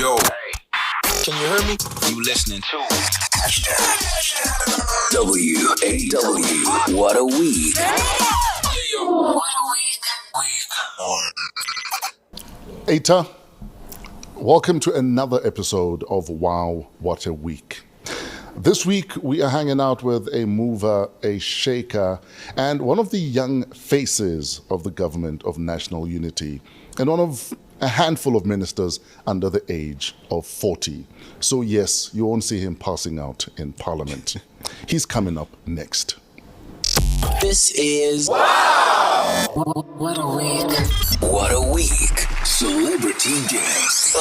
Yo, can you hear me? You listening to WAW. What a week. Eta, welcome to another episode of Wow, What a Week. This week we are hanging out with a mover, a shaker, and one of the young faces of the government of national unity, and one of a handful of ministers under the age of 40. So yes, you won't see him passing out in Parliament. He's coming up next. This is Wow! What a week. What a week. Celebrity guest.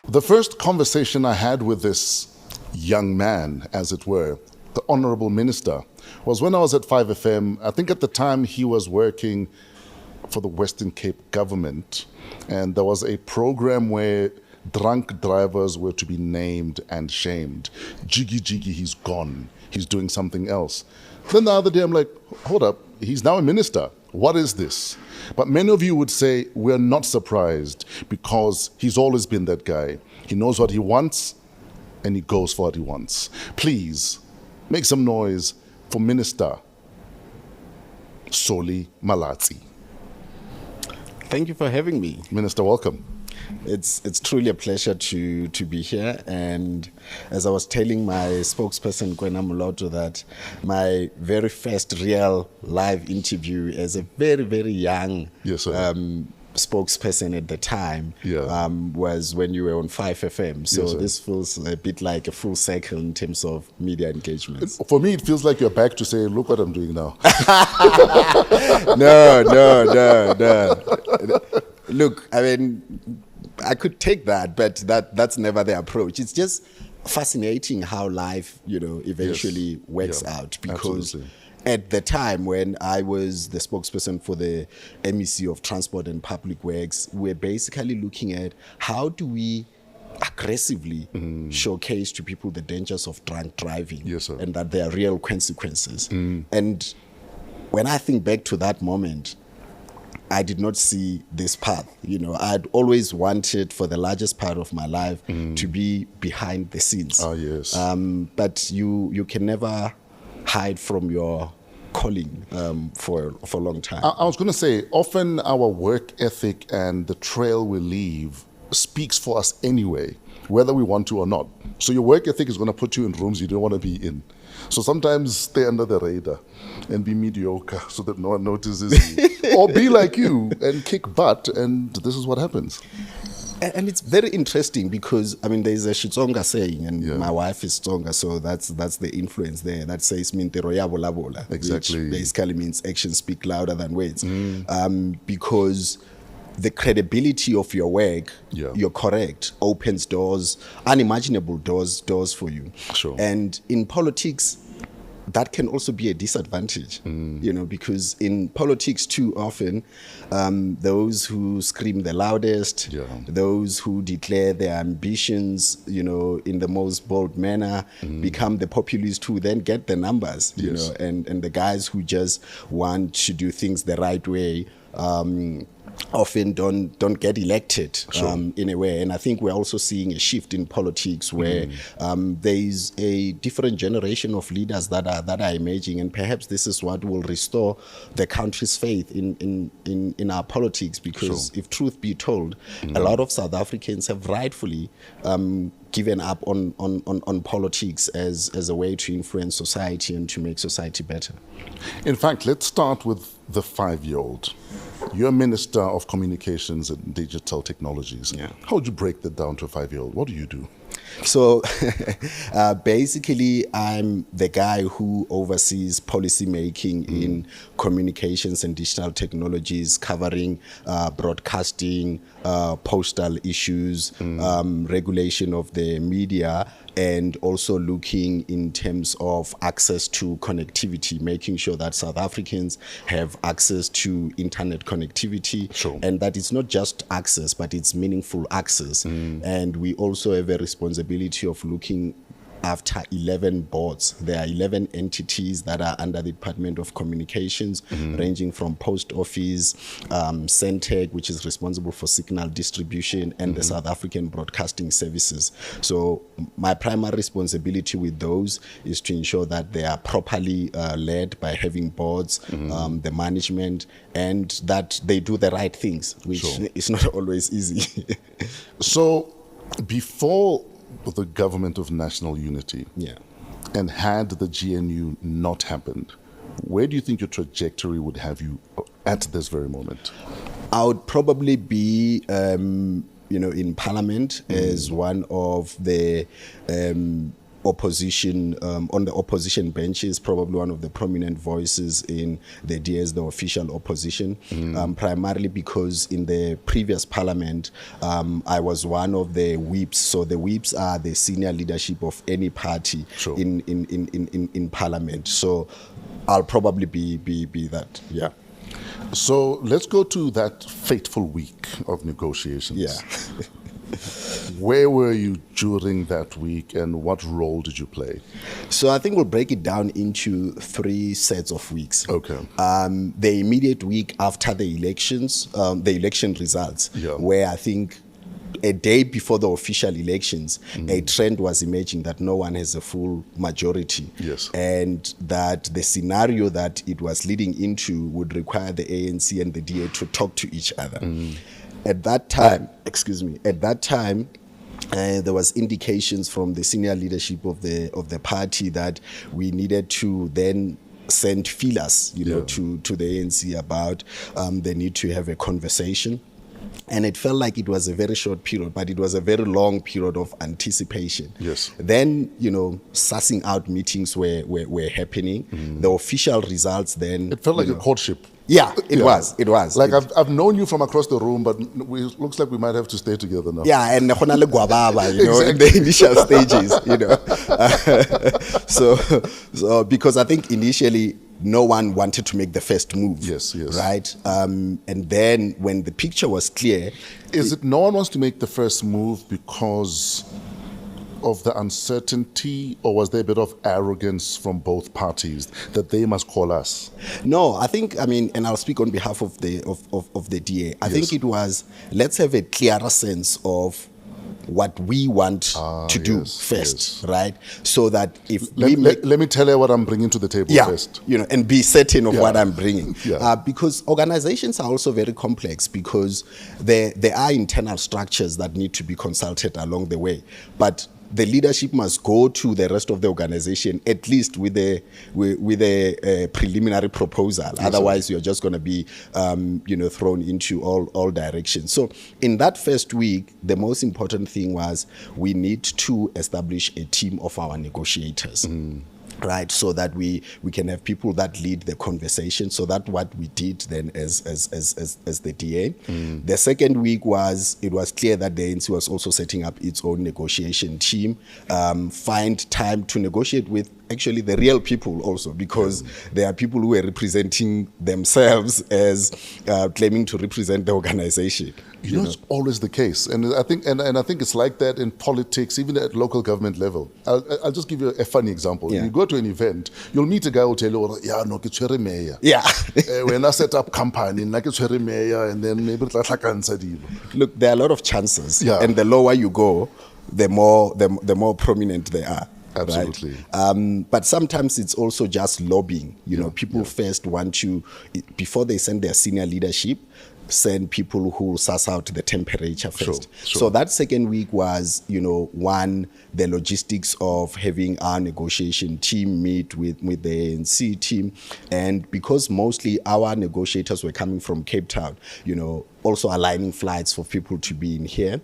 The first conversation I had with this young man, as it were, the Honourable Minister, was when I was at 5FM. I think at the time he was working for the Western Cape government, and there was a program where drunk drivers were to be named and shamed. Jiggy, he's gone. He's doing something else. Then the other day I'm like, hold up, he's now a minister. What is this? But many of you would say we're not surprised because he's always been that guy. He knows what he wants and he goes for what he wants. Please make some noise for Minister Soli Malatsi. Thank you for having me. Minister, welcome. It's truly a pleasure to be here. And as I was telling my spokesperson, Kwena Muloto, that my very first real live interview as a very, very young spokesperson at the time was when you were on 5FM. So this feels a bit like a full cycle in terms of media engagement. For me, it feels like you're back to say, look what I'm doing now. No. Look, I mean, I could take that, but that's never the approach. It's just fascinating how life, eventually works out. Because at the time when I was the spokesperson for the MEC of Transport and Public Works, we're basically looking at how do we aggressively showcase to people the dangers of drunk driving and that there are real consequences. And when I think back to that moment, I did not see this path. I'd always wanted, for the largest part of my life, to be behind the scenes. But you can never hide from your calling for a long time. I was going to say, often our work ethic and the trail we leave speaks for us anyway, whether we want to or not. So your work ethic is going to put you in rooms you don't want to be in. So sometimes stay under the radar and be mediocre so that no one notices you. Or be like you and kick butt, and this is what happens. And it's very interesting because, there's a Xitsonga saying, and my wife is Tsonga, so that's the influence there, that says, Mintero ya bola bola, exactly. Which basically means actions speak louder than words. Because the credibility of your work, you're correct, opens doors, unimaginable doors for you. Sure. And in politics, that can also be a disadvantage, because in politics too often, those who scream the loudest, those who declare their ambitions, in the most bold manner, become the populists who then get the numbers, and the guys who just want to do things the right way, often don't get elected in a way. And I think we're also seeing a shift in politics where there is a different generation of leaders that are emerging, and perhaps this is what will restore the country's faith in our politics, because if truth be told, a lot of South Africans have rightfully given up on politics as a way to influence society and to make society better. In fact, let's start with the 5-year-old. You're Minister of Communications and Digital Technologies. How would you break that down to a 5-year-old? What do you do? So basically, I'm the guy who oversees policy making in communications and digital technologies, covering broadcasting, postal issues, regulation of the media, and also looking in terms of access to connectivity, making sure that South Africans have access to internet connectivity, and that it's not just access, but it's meaningful access. And we also have a responsibility of looking after 11 boards. There are 11 entities that are under the Department of Communications, ranging from Post Office, Centec, which is responsible for signal distribution, and the South African Broadcasting Services. So my primary responsibility with those is to ensure that they are properly led by having boards, the management, and that they do the right things, which is not always easy. So before the government of national unity, and had the GNU not happened, where do you think your trajectory would have you at this very moment? I would probably be, in Parliament as one of the opposition, on the opposition benches, probably one of the prominent voices in the DA as the official opposition, primarily because in the previous Parliament, I was one of the whips. So the whips are the senior leadership of any party in Parliament. So I'll probably be that, yeah. So let's go to that fateful week of negotiations. Yeah. Where were you during that week, and what role did you play? So I think we'll break it down into 3 sets of weeks. Okay. The immediate week after the elections, the election results, where I think a day before the official elections, a trend was emerging that no one has a full majority. Yes. And that the scenario that it was leading into would require the ANC and the DA to talk to each other. At that time, there was indications from the senior leadership of the party that we needed to then send feelers, to the ANC about the need to have a conversation. And it felt like it was a very short period, but it was a very long period of anticipation. Yes. Then, sussing out meetings were happening. The official results then... It felt like a courtship. Yeah, it was. Like I've known you from across the room, but it looks like we might have to stay together now. Yeah, and guababa, in the initial stages, So because I think initially no one wanted to make the first move. Yes. Right? And then when the picture was clear... Is it no one wants to make the first move because of the uncertainty, or was there a bit of arrogance from both parties that they must call us? No, I think, and I'll speak on behalf of the DA. I think it was, let's have a clearer sense of what we want to do first, right? So that if let me tell you what I'm bringing to the table first. And be certain of what I'm bringing. Because organizations are also very complex, because there are internal structures that need to be consulted along the way. But the leadership must go to the rest of the organization at least with a preliminary proposal. Otherwise, you're just going to be thrown into all directions. So in that first week, the most important thing was we need to establish a team of our negotiators. Right, so that we can have people that lead the conversation. So that's what we did then as the DA. The second week it was clear that the ANC was also setting up its own negotiation team, find time to negotiate with actually the real people also, because there are people who are representing themselves as claiming to represent the organization. It's always the case, and I think it's like that in politics, even at local government level. I'll just give you a funny example. You go to an event, you'll meet a guy who'll tell you, it's mayor. When I set up company, it's mayor, and then maybe look, there are a lot of chances, and the lower you go, the more prominent they are. Absolutely. Right? But sometimes it's also just lobbying. People first want to, before they send their senior leadership, send people who will suss out the temperature first. Sure. So that second week was, one, the logistics of having our negotiation team meet with the ANC team. And because mostly our negotiators were coming from Cape Town, also aligning flights for people to be in here.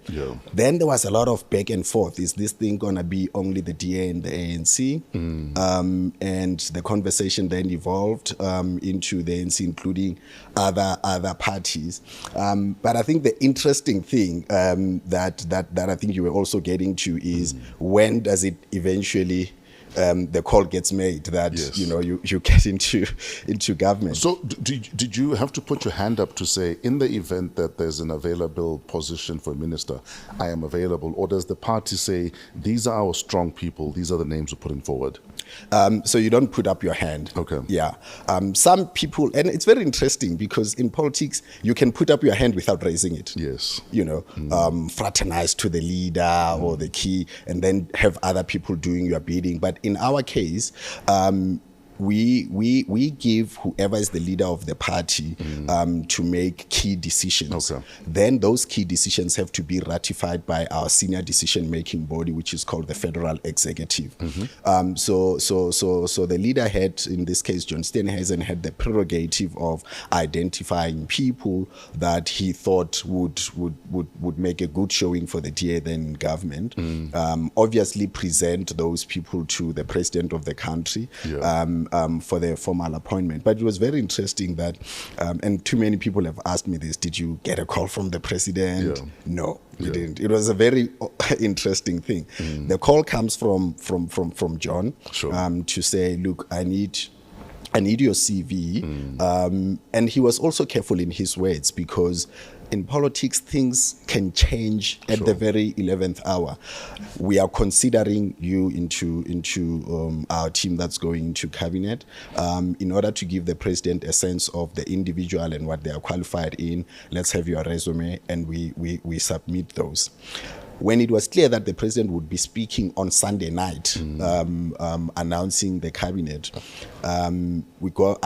Then there was a lot of back and forth. Is this thing going to be only the DA and the ANC? And the conversation then evolved into the ANC, including other parties. But I think the interesting thing that I think you were also getting to is when does it eventually the call gets made that Yes. you get into government. So did you have to put your hand up to say, in the event that there's an available position for a minister, I am available? Or does the party say, these are our strong people, these are the names we're putting forward? So you don't put up your hand. Okay. Yeah. Some people, and it's very interesting because in politics, you can put up your hand without raising it. Yes. Fraternize to the leader or the key, and then have other people doing your bidding. But in our case, we give whoever is the leader of the party to make key decisions. Okay. Then those key decisions have to be ratified by our senior decision-making body, which is called the Federal Executive. So the leader had, in this case, John Steenhuisen, had the prerogative of identifying people that he thought would make a good showing for the DA then in government. Obviously, present those people to the president of the country. Yeah. For their formal appointment. But it was very interesting that, and too many people have asked me this, did you get a call from the president? Yeah. No, we didn't. It was a very interesting thing. The call comes from John to say, look, I need your CV. And he was also careful in his words because in politics, things can change at the very 11th hour. We are considering you into our team that's going into cabinet in order to give the president a sense of the individual and what they are qualified in. Let's have your resume, and we submit those. When it was clear that the president would be speaking on Sunday night, announcing the cabinet, I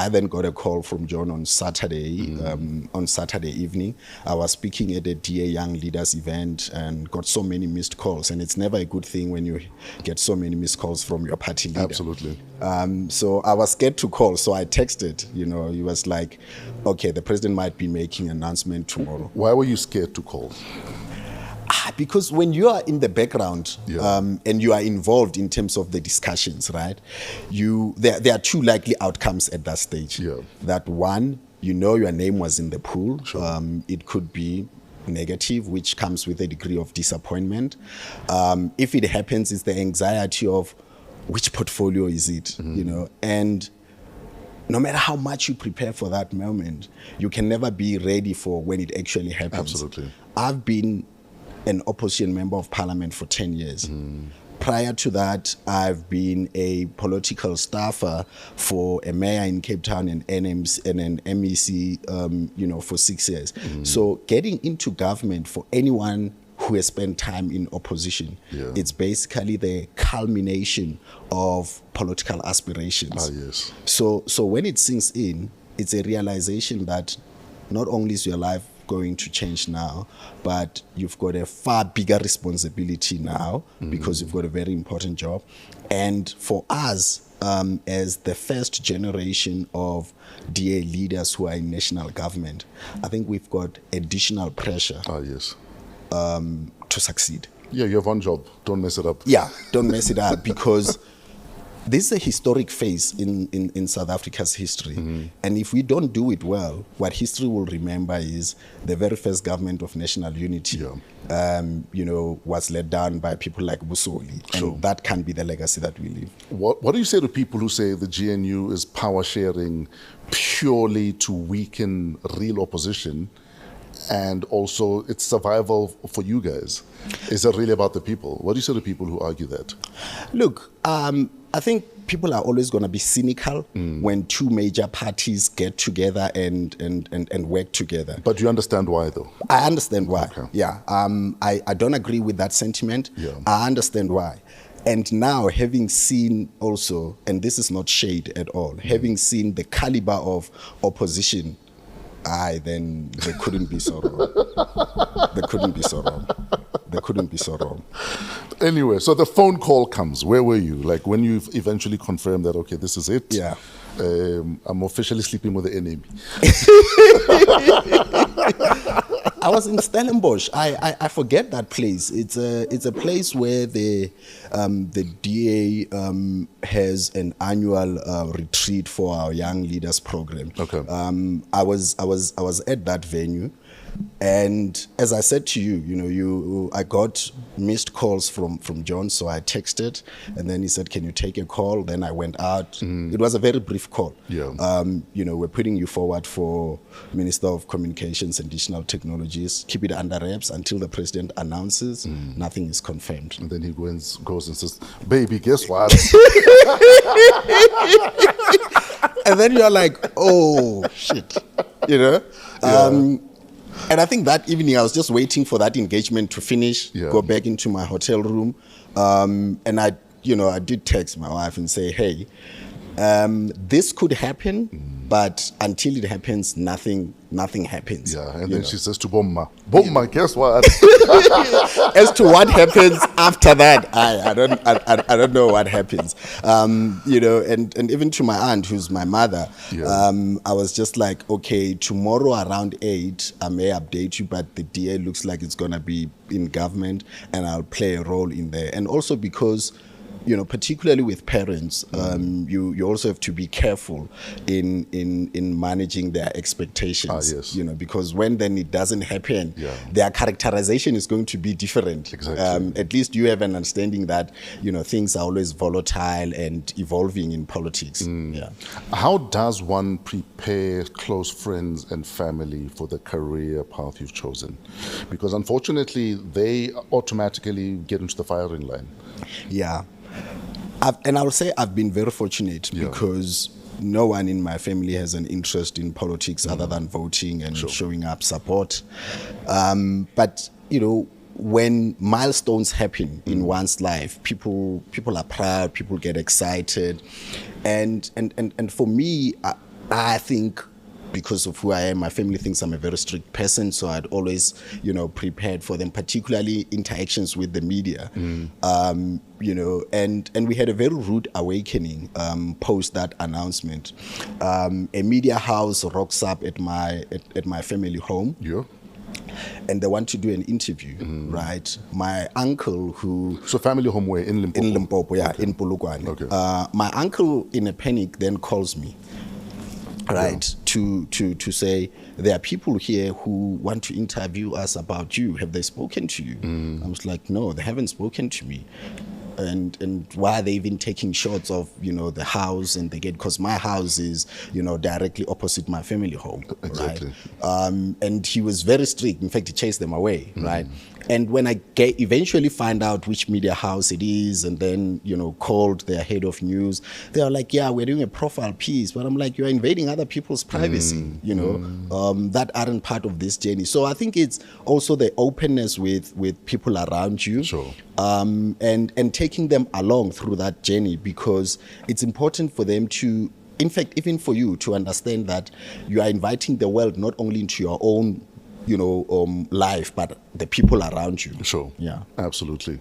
then got a call from John on Saturday evening. I was speaking at a DA Young Leaders event and got so many missed calls. And it's never a good thing when you get so many missed calls from your party leader. Absolutely. So I was scared to call. So I texted, he was like, okay, the president might be making an announcement tomorrow. Why were you scared to call? Because when you are in the background and you are involved in terms of the discussions, right, there are two likely outcomes at that stage. Yeah. That one, your name was in the pool. Sure. It could be negative, which comes with a degree of disappointment. If it happens, it's the anxiety of which portfolio is it, and no matter how much you prepare for that moment, you can never be ready for when it actually happens. Absolutely. I've been an opposition member of parliament for 10 years. Prior to that, I've been a political staffer for a mayor in Cape Town and an MEC, for 6 years. So getting into government for anyone who has spent time in opposition, it's basically the culmination of political aspirations. Yes. So when it sinks in, it's a realization that not only is your life going to change now, but you've got a far bigger responsibility now because you've got a very important job. And for us, as the first generation of DA leaders who are in national government, I think we've got additional pressure to succeed. Yeah, you have one job. Don't mess it up. Yeah, don't mess it up because this is a historic phase in South Africa's history. And if we don't do it well, what history will remember is the very first government of national unity, was led down by people like Busoli. And that can be the legacy that we leave. What do you say to people who say the GNU is power sharing purely to weaken real opposition and also it's survival for you guys? Is it really about the people? What do you say to people who argue that? Look, I think people are always going to be cynical when two major parties get together and work together. But do you understand why, though? I understand why. Okay. Yeah. I don't agree with that sentiment. Yeah. I understand why. And now, having seen also, and this is not shade at all, having seen the caliber of opposition, then they couldn't be so wrong. They couldn't be so wrong. They couldn't be so wrong. Anyway, so the phone call comes. Where were you? Like when you eventually confirmed that, okay, this is it. Yeah. I'm officially sleeping with the enemy. I was in Stellenbosch. I forget that place. It's a place where the DA has an annual retreat for our young leaders program. Okay. I was at that venue, and as I said to you, I got missed calls from John, so I texted, and then he said, "Can you take a call?" Then I went out. It was a very brief call. Yeah. We're putting you forward for Minister of Communications and Digital Technologies. Keep it under wraps until the president announces. Nothing is confirmed. And then he goes and says, "Baby, guess what?" And then you're like, "Oh shit," you know. Yeah. And I think that evening I was just waiting for that engagement to finish, go back into my hotel room, and I did text my wife and say, "Hey, this could happen, but until it happens, nothing happens." Yeah, and then she says to Bomma, guess what? As to what happens after that, I don't know what happens. And even to my aunt, who's my mother, I was just like, okay, tomorrow around 8, I may update you, but the DA looks like it's gonna be in government, and I'll play a role in there. And also because, particularly with parents, you also have to be careful in managing their expectations. Yes. Because when then it doesn't happen, their characterization is going to be different. Exactly. At least you have an understanding that things are always volatile and evolving in politics. Yeah. How does one prepare close friends and family for the career path you've chosen? Because unfortunately, they automatically get into the firing line. Yeah. And I would say I've been very fortunate because no one in my family has an interest in politics other than voting and showing up support. But, when milestones happen in one's life, people are proud, people get excited. And for me, I think, because of who I am, my family thinks I'm a very strict person, so I'd always, prepared for them, particularly interactions with the media. And we had a very rude awakening post that announcement. A media house rocks up at my family home. Yeah. And they want to do an interview, right? My uncle, who... So family home where? In Limpopo? In Limpopo, yeah, in Polokwane. Okay. My uncle, in a panic, then calls me, right, to say, there are people here who want to interview us about you. Have they spoken to you? I was like, no, they haven't spoken to me. And why are they even taking shots of the house and the gate? Because my house is directly opposite my family home. Exactly. Right? And he was very strict. In fact, he chased them away. Right. And when I eventually find out which media house it is, and then called their head of news, they are like, yeah, we're doing a profile piece. But I'm like, you're invading other people's privacy. That aren't part of this journey. So I think it's also the openness with people around you. Sure. And taking them along through that journey, because it's important for them to, in fact, even for you to understand that you are inviting the world not only into your own life, but the people around you. Sure. Yeah. Absolutely.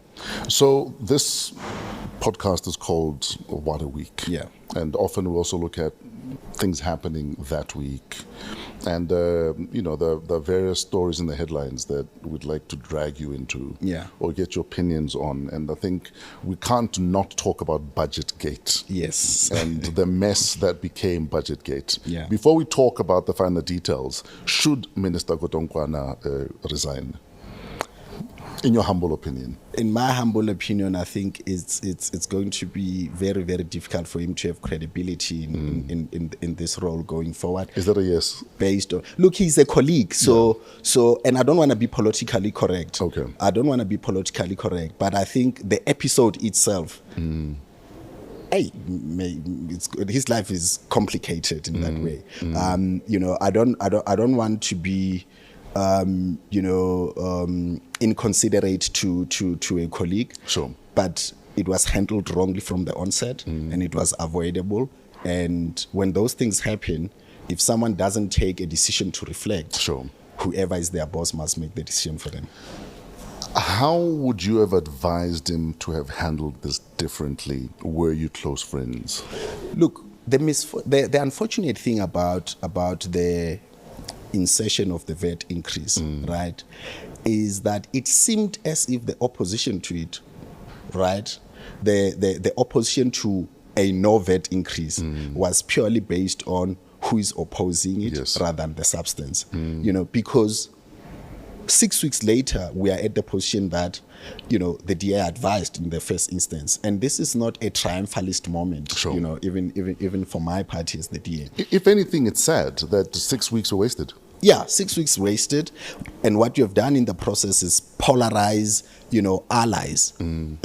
So this podcast is called What a Week. Yeah. And often we also look at things happening that week. And, the various stories in the headlines that we'd like to drag you into. Yeah. Or get your opinions on. And I think we can't not talk about Budgetgate. Yes. And the mess that became Budgetgate. Yeah. Before we talk about the finer details, should Minister Godongwana resign? In your humble opinion? In my humble opinion, I think it's going to be very, very difficult for him to have credibility in this role going forward. Is that a yes? Based on, look, he's a colleague, so and I don't want to be politically correct. Okay. I don't want to be politically correct, but I think the episode itself. Hey, his life is complicated in that way. I don't want to be inconsiderate to a colleague. Sure. But it was handled wrongly from the onset, and it was avoidable. And when those things happen, if someone doesn't take a decision to reflect, sure, whoever is their boss must make the decision for them. How would you have advised him to have handled this differently? Were you close friends? Look, the unfortunate thing about the insertion of the VAT increase, right, is that it seemed as if the opposition to it, right, the opposition to a no VAT increase was purely based on who is opposing it, yes, rather than the substance. Because 6 weeks later, we are at the position that, the DA advised in the first instance. And this is not a triumphalist moment, Sure. Even for my party as the DA. If anything, it's sad that 6 weeks were wasted. Yeah, 6 weeks wasted. And what you have done in the process is polarize, allies in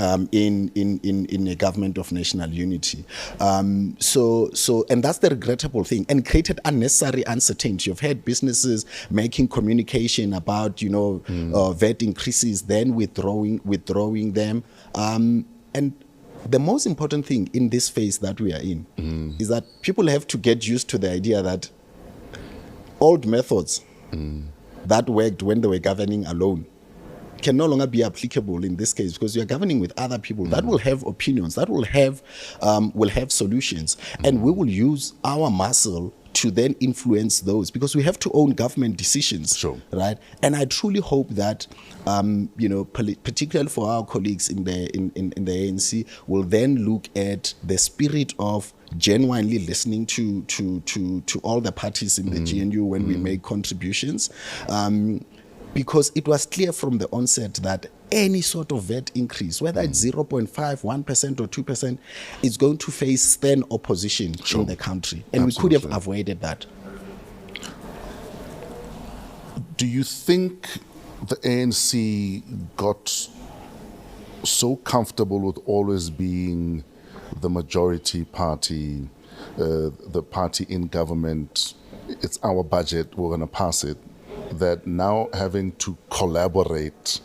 a government of national unity. And that's the regrettable thing, and created unnecessary uncertainty. You've had businesses making communication about, VAT increases, then withdrawing them. And the most important thing in this phase that we are in is that people have to get used to the idea that old methods that worked when they were governing alone can no longer be applicable in this case, because you are governing with other people that will have opinions, that will have solutions, and we will use our muscle to then influence those, because we have to own government decisions. Sure. Right? And I truly hope that particularly for our colleagues in the ANC, will then look at the spirit of genuinely listening to all the parties in the GNU when we make contributions, because it was clear from the onset that any sort of VAT increase, whether it's 0.5, 1% or 2%, is going to face stern opposition in the country. And we could have avoided that. Do you think the ANC got so comfortable with always being the majority party, the party in government, it's our budget, we're going to pass it, that now having to collaborate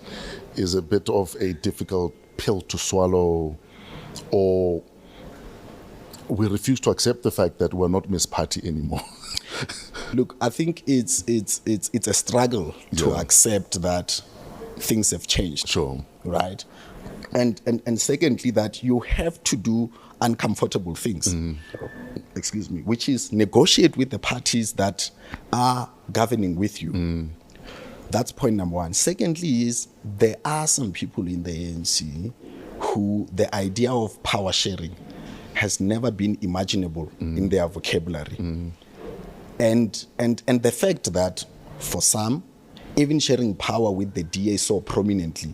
is a bit of a difficult pill to swallow, or we refuse to accept the fact that we're not Miss Party anymore? Look, I think it's a struggle to accept that things have changed. Sure. Right? And secondly, that you have to do uncomfortable things, excuse me, which is negotiate with the parties that are governing with you. That's point number one. Secondly is, there are some people in the ANC who the idea of power sharing has never been imaginable in their vocabulary. And the fact that for some, even sharing power with the DA so prominently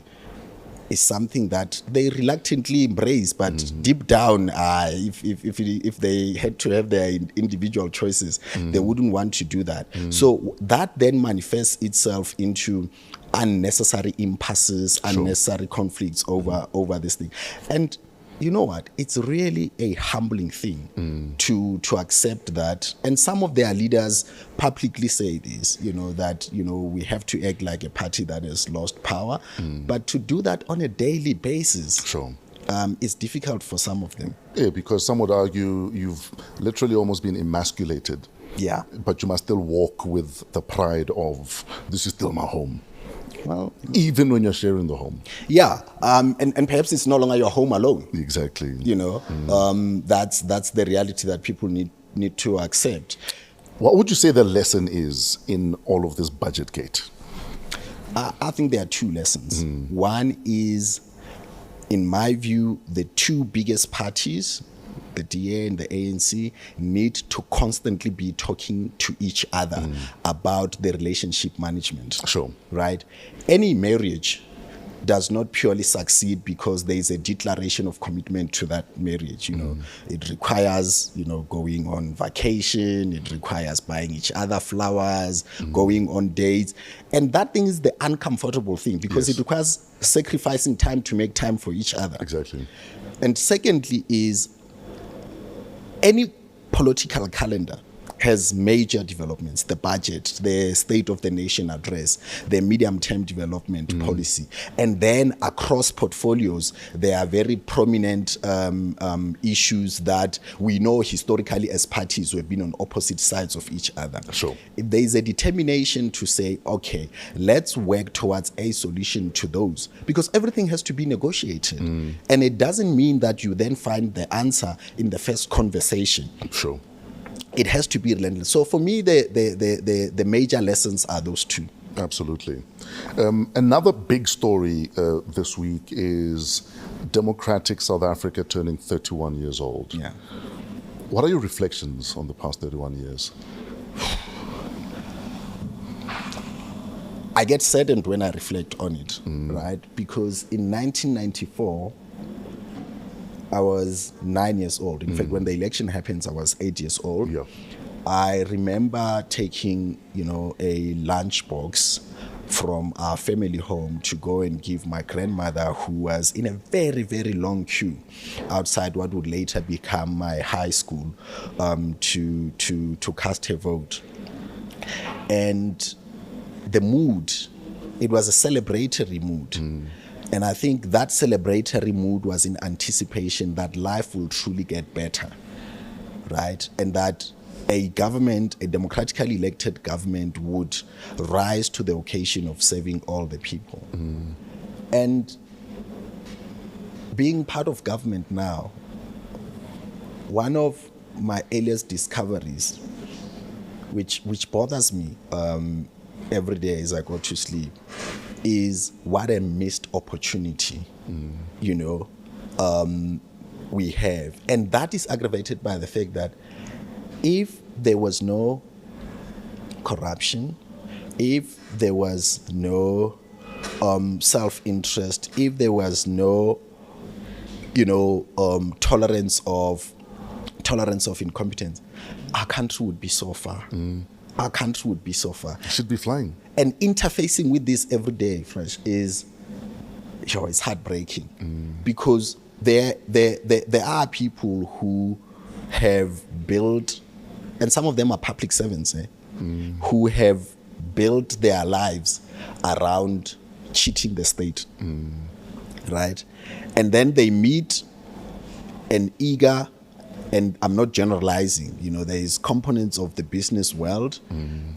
is something that they reluctantly embrace, but deep down, if they had to have their individual choices, they wouldn't want to do that. So that then manifests itself into unnecessary impasses, unnecessary conflicts over this thing. And you know what? It's really a humbling thing to accept that. And some of their leaders publicly say this, that, we have to act like a party that has lost power. But to do that on a daily basis is difficult for some of them. Yeah, because some would argue you've literally almost been emasculated. Yeah. But you must still walk with the pride of, this is still my home. Well, even when you're sharing the home. Yeah, and perhaps it's no longer your home alone. Exactly. That's the reality that people need to accept. What would you say the lesson is in all of this budget gate? I think there are two lessons. One is, in my view, the two biggest parties, the DA and the ANC, need to constantly be talking to each other about the relationship management. Sure. Right? Any marriage does not purely succeed because there is a declaration of commitment to that marriage. It requires, going on vacation. It requires buying each other flowers, going on dates. And that thing is the uncomfortable thing, because it requires sacrificing time to make time for each other. Exactly. And secondly is, any political calendar has major developments: the budget, the State of the Nation address, the medium-term development policy. And then across portfolios, there are very prominent issues that we know historically as parties we've been on opposite sides of each other. Sure. There is a determination to say, okay, let's work towards a solution to those, because everything has to be negotiated. And it doesn't mean that you then find the answer in the first conversation. Sure. It has to be relentless. So for me, the major lessons are those two. Absolutely. Another big story this week is democratic South Africa turning 31 years old. Yeah. What are your reflections on the past 31 years? I get saddened when I reflect on it, right? Because in 1994, I was 9 years old. In fact, when the election happens, I was 8 years old. Yeah. I remember taking, a lunchbox from our family home to go and give my grandmother, who was in a very, very long queue outside what would later become my high school, to cast her vote. And the mood, it was a celebratory mood. And I think that celebratory mood was in anticipation that life will truly get better, right? And that a government, a democratically elected government, would rise to the occasion of serving all the people. And being part of government now, one of my earliest discoveries, which bothers me every day as I go to sleep, is what a missed opportunity, we have. And that is aggravated by the fact that if there was no corruption, if there was no self-interest, if there was no, tolerance of incompetence, our country would be so far. Our country would be so far. Should be flying. And interfacing with this every day, Fresh, is it's heartbreaking, because there are people who have built, and some of them are public servants, who have built their lives around cheating the state, right? And then they meet an eager, and I'm not generalizing, there is components of the business world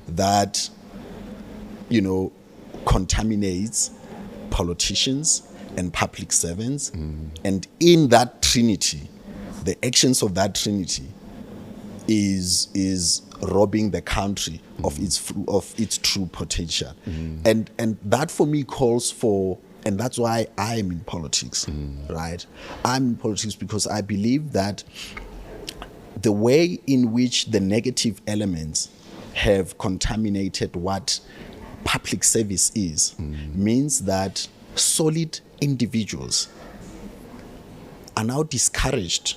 that, contaminates politicians and public servants. And in that trinity, the actions of that trinity is robbing the country of its true potential. And that for me calls for, and that's why I'm in politics, right? I'm in politics because I believe that the way in which the negative elements have contaminated what public service is means that solid individuals are now discouraged,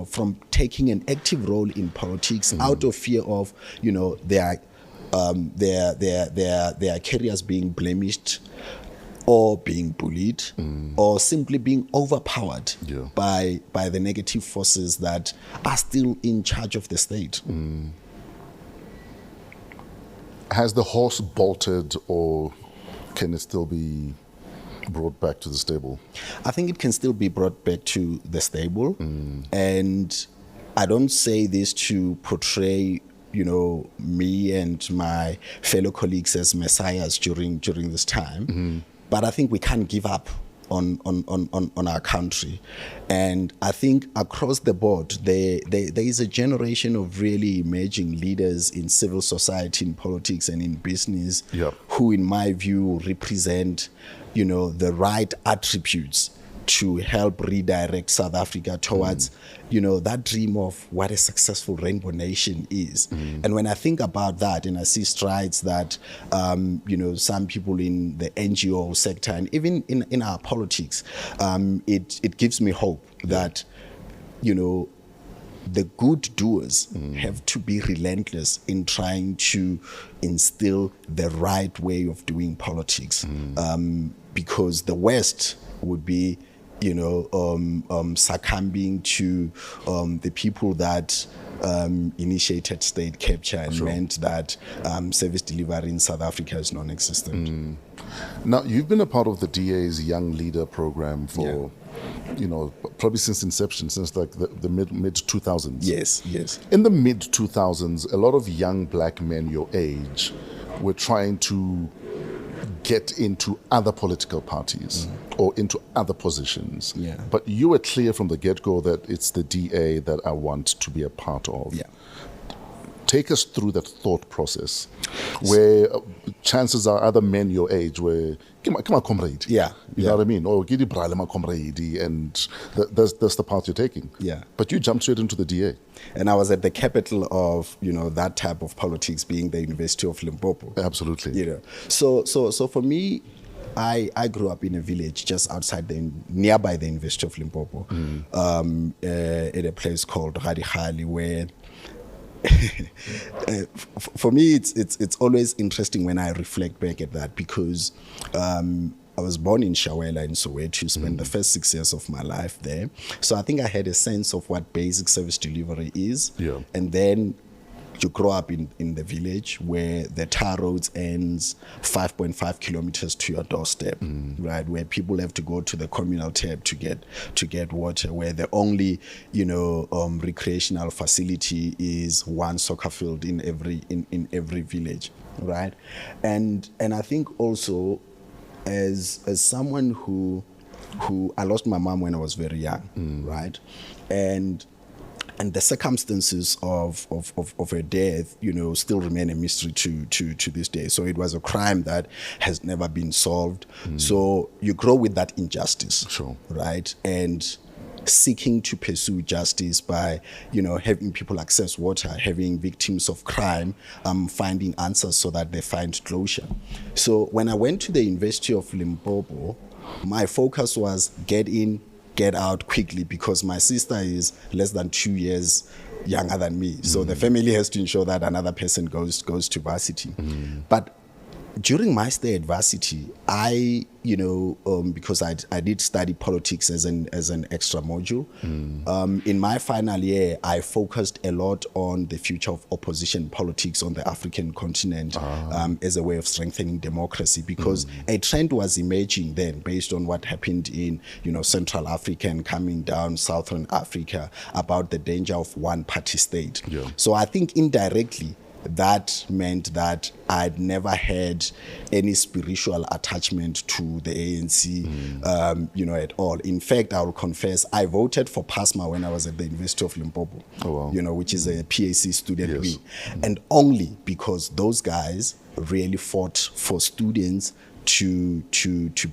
from taking an active role in politics out of fear of, their careers being blemished, or being bullied, or simply being overpowered by the negative forces that are still in charge of the state. Has the horse bolted, or can it still be brought back to the stable? I think it can still be brought back to the stable. And I don't say this to portray, me and my fellow colleagues as messiahs during this time. But I think we can't give up on our country. And I think across the board, there is a generation of really emerging leaders in civil society, in politics, and in business, who, in my view, represent, the right attributes to help redirect South Africa towards, that dream of what a successful rainbow nation is. And when I think about that, and I see strides that, some people in the NGO sector and even in our politics, it gives me hope that, the good doers have to be relentless in trying to instill the right way of doing politics, because the West would be, succumbing to the people that initiated state capture and meant that service delivery in South Africa is non-existent. Now, you've been a part of the DA's Young Leader program for, probably since inception, since like the mid 2000s. Yes. In the mid 2000s, a lot of young black men your age were trying to get into other political parties or into other positions. But you were clear from the get-go that it's the DA that I want to be a part of. Take us through that thought process where chances are other men your age were, come on, comrade. Yeah. You know what I mean? Or get my comrade, and that's the path you're taking. Yeah. But you jumped straight into the DA. And I was at the capital of, that type of politics, being the University of Limpopo. Absolutely. So for me, I grew up in a village just nearby the University of Limpopo, at a place called Radihali, where for me it's always interesting when I reflect back at that, because I was born in Shawela in Soweto, spent the first 6 years of my life there. So I think I had a sense of what basic service delivery is. Yeah. And then you grow up in the village where the tar roads ends 5.5 kilometers to your doorstep, right? Where people have to go to the communal tap to get water, where the only, recreational facility is one soccer field in every village, right? And I think also, as someone who I lost my mom when I was very young, right? And the circumstances of her death, still remain a mystery to this day. So it was a crime that has never been solved. So you grow with that injustice, Sure. right? And seeking to pursue justice by, having people access water, having victims of crime, finding answers so that they find closure. So when I went to the University of Limpopo, my focus was get in, get out quickly, because my sister is less than 2 years younger than me. So the family has to ensure that another person goes to varsity. But during my stay at varsity, I, because I did study politics as an extra module. In my final year, I focused a lot on the future of opposition politics on the African continent, as a way of strengthening democracy, because a trend was emerging then based on what happened in, Central Africa and coming down Southern Africa, about the danger of one-party state. Yeah. So I think indirectly, that meant that I'd never had any spiritual attachment to the ANC, at all. In fact, I will confess, I voted for PASMA when I was at the University of Limpopo, which is a PAC student wing. And only because those guys really fought for students to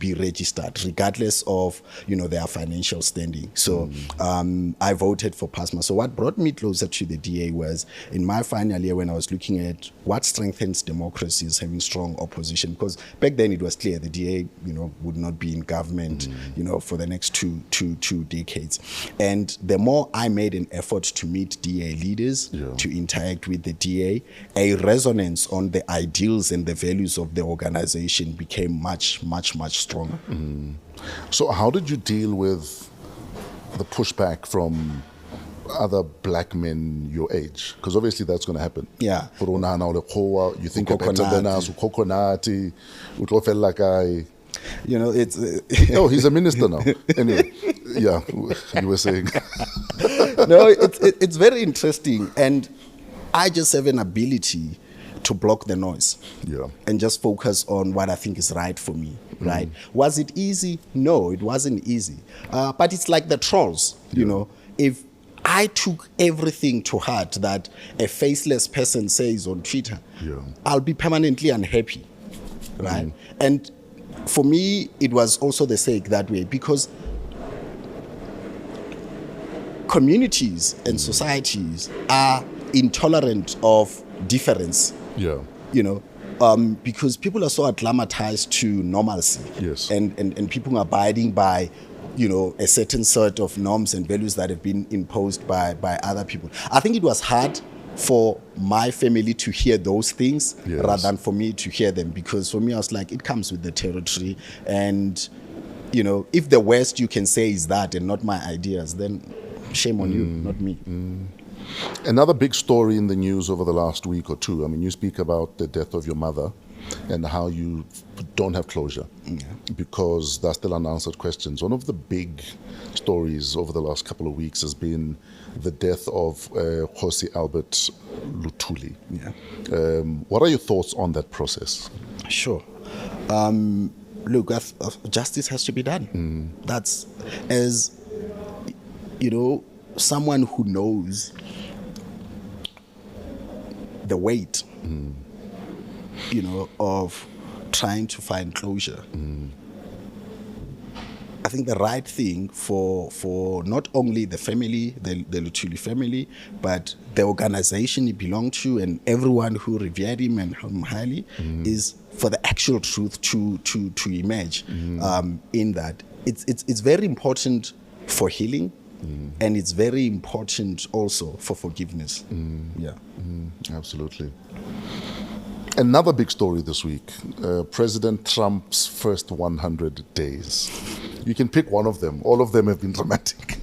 be registered, regardless of their financial standing. So I voted for PASMA. So what brought me closer to the DA was in my final year, when I was looking at what strengthens democracy is having strong opposition, because back then it was clear the DA would not be in government for the next two decades. And the more I made an effort to meet DA leaders, to interact with the DA, a resonance on the ideals and the values of the organization became much stronger. So how did you deal with the pushback from other black men your age? Because obviously that's going to happen. Yeah. You think you're better than us, coconut, like I... it's... Oh, he's a minister now. Anyway, yeah, you were saying. No, it's very interesting. And I just have an ability to block the noise, and just focus on what I think is right for me, right? Was it easy? No, it wasn't easy. But it's like the trolls, if I took everything to heart that a faceless person says on Twitter, I'll be permanently unhappy, right? And for me, it was also the sake that way, because communities and societies are intolerant of difference. Because people are so acclimatized to normalcy, and people are abiding by, a certain sort of norms and values that have been imposed by other people. I think it was hard for my family to hear those things rather than for me to hear them, because for me, I was like, it comes with the territory, and if the worst you can say is that and not my ideas, then shame on you, not me. Another big story in the news over the last week or two, I mean, you speak about the death of your mother and how you don't have closure because there's still unanswered questions. One of the big stories over the last couple of weeks has been the death of Kgosi Albert Luthuli. What are your thoughts on that process? Sure. Look, justice has to be done. That's, as someone who knows the weight, of trying to find closure. I think the right thing for not only the family, the Luthuli family, but the organization he belonged to and everyone who revered him and held him highly, is for the actual truth to emerge. In that, it's very important for healing, and it's very important also for forgiveness. Absolutely. Another big story this week, President Trump's first 100 days. You can pick one of them. All of them have been dramatic.